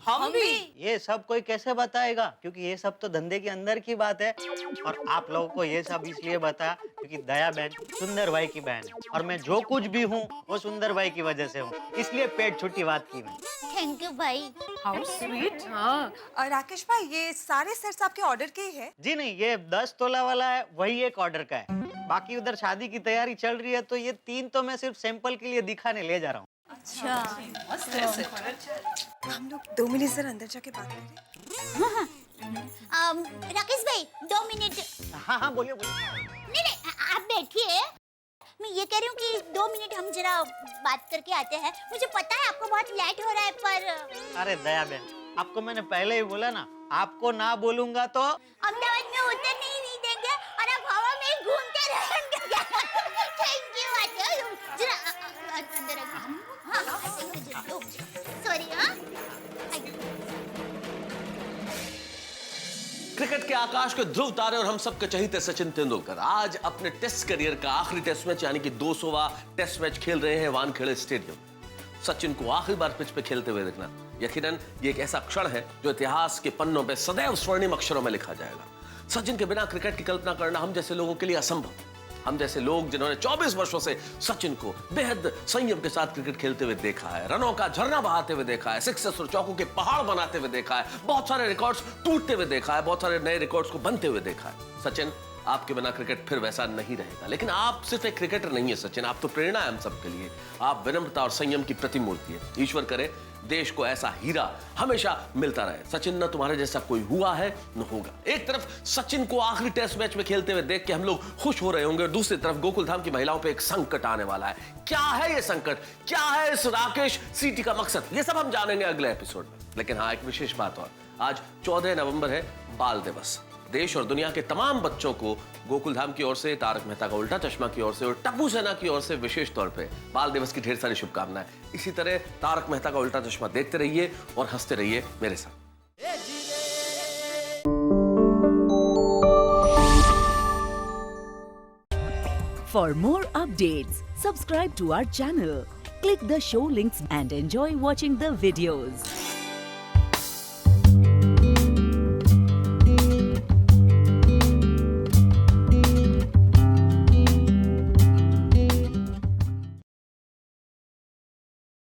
[SPEAKER 18] हम भी। ये सब कोई कैसे बताएगा, क्योंकि ये सब तो धंधे के अंदर की बात है। और आप लोगों को ये सब इसलिए बताया क्योंकि दया बहन सुंदर भाई की बहन है, और मैं जो कुछ भी हूँ वो सुंदर भाई की वजह से हूँ, इसलिए पेट छुट्टी बात की मैं।
[SPEAKER 6] थैंक यू भाई।
[SPEAKER 17] How sweet. हाँ।
[SPEAKER 16] राकेश भाई, ये सारे सेट्स आपके ऑर्डर के ही है?
[SPEAKER 18] जी नहीं, ये 10 तोला वाला है, वही एक ऑर्डर का है। बाकी उधर शादी की तैयारी चल रही है, तो ये 3 तो मैं सिर्फ सैंपल के लिए दिखाने ले जा रहा हूँ।
[SPEAKER 16] अच्छा, हम लोग 2 मिनट जरा अंदर जाके बात करें।
[SPEAKER 6] राकेश भाई, 2 मिनट।
[SPEAKER 18] हाँ, बोलिए।
[SPEAKER 6] नहीं, आप बैठिए। मैं ये कह रही हूँ कि 2 मिनट हम जरा बात करके आते हैं। मुझे पता है आपको बहुत लेट हो रहा है, पर
[SPEAKER 18] अरे दया बहन, आपको मैंने पहले ही बोला ना, आपको ना बोलूंगा तो
[SPEAKER 6] अहमदाबाद में उतरने ही नहीं देंगे और आप हवा में ही घूमते रहेंगे। Thank you. जरा अंदर आइए। सॉरी।
[SPEAKER 11] क्रिकेट के आकाश के ध्रुव तारे और हम सबके चहीते सचिन तेंदुलकर आज अपने टेस्ट करियर का आखिरी टेस्ट मैच यानी कि 200वां टेस्ट मैच खेल रहे हैं वानखेड़े स्टेडियम। सचिन को आखिरी बार पिच पे खेलते हुए देखना यकीनन ये एक ऐसा क्षण है जो इतिहास के पन्नों पे सदैव स्वर्णिम अक्षरों में लिखा जाएगा। सचिन के बिना क्रिकेट की कल्पना करना हम जैसे लोगों के लिए असंभव। हम जैसे लोग जिन्होंने 24 वर्षों से सचिन को बेहद संयम के साथ क्रिकेट खेलते हुए देखा है, रनों का झरना बहाते हुए देखा है, सिक्सेस और चौकों के पहाड़ बनाते हुए देखा है, बहुत सारे रिकॉर्ड्स टूटते हुए देखा है, बहुत सारे नए रिकॉर्ड्स को बनते हुए देखा है। सचिन, आपके बिना क्रिकेट फिर वैसा नहीं रहेगा। लेकिन आप सिर्फ एक क्रिकेटर नहीं है सचिन, आप तो प्रेरणा है हम सबके लिए। आप विनम्रता और संयम की प्रतिमूर्ति है। ईश्वर करे देश को ऐसा हीरा हमेशा मिलता रहे। सचिन, न तुम्हारे जैसा कोई हुआ है न होगा। एक तरफ सचिन को आखिरी टेस्ट मैच में खेलते हुए देख के हम लोग खुश हो रहे होंगे और दूसरी तरफ गोकुलधाम की महिलाओं पे एक संकट आने वाला है। क्या है ये संकट, क्या है इस राकेश सीटी का मकसद, ये सब हम जानेंगे अगले एपिसोड में। लेकिन हाँ, एक विशेष बात और, आज 14 नवंबर है बाल दिवस। देश और दुनिया के तमाम बच्चों को गोकुल धाम की ओर से, तारक मेहता का उल्टा चश्मा की ओर से और टप्पू सेना की ओर से विशेष तौर पे बाल दिवस की ढेर सारी शुभकामनाएं। इसी तरह तारक मेहता का उल्टा चश्मा देखते रहिए और हंसते रहिए मेरे साथ।
[SPEAKER 19] For more updates, subscribe to our channel, click the show links and enjoy watching the videos.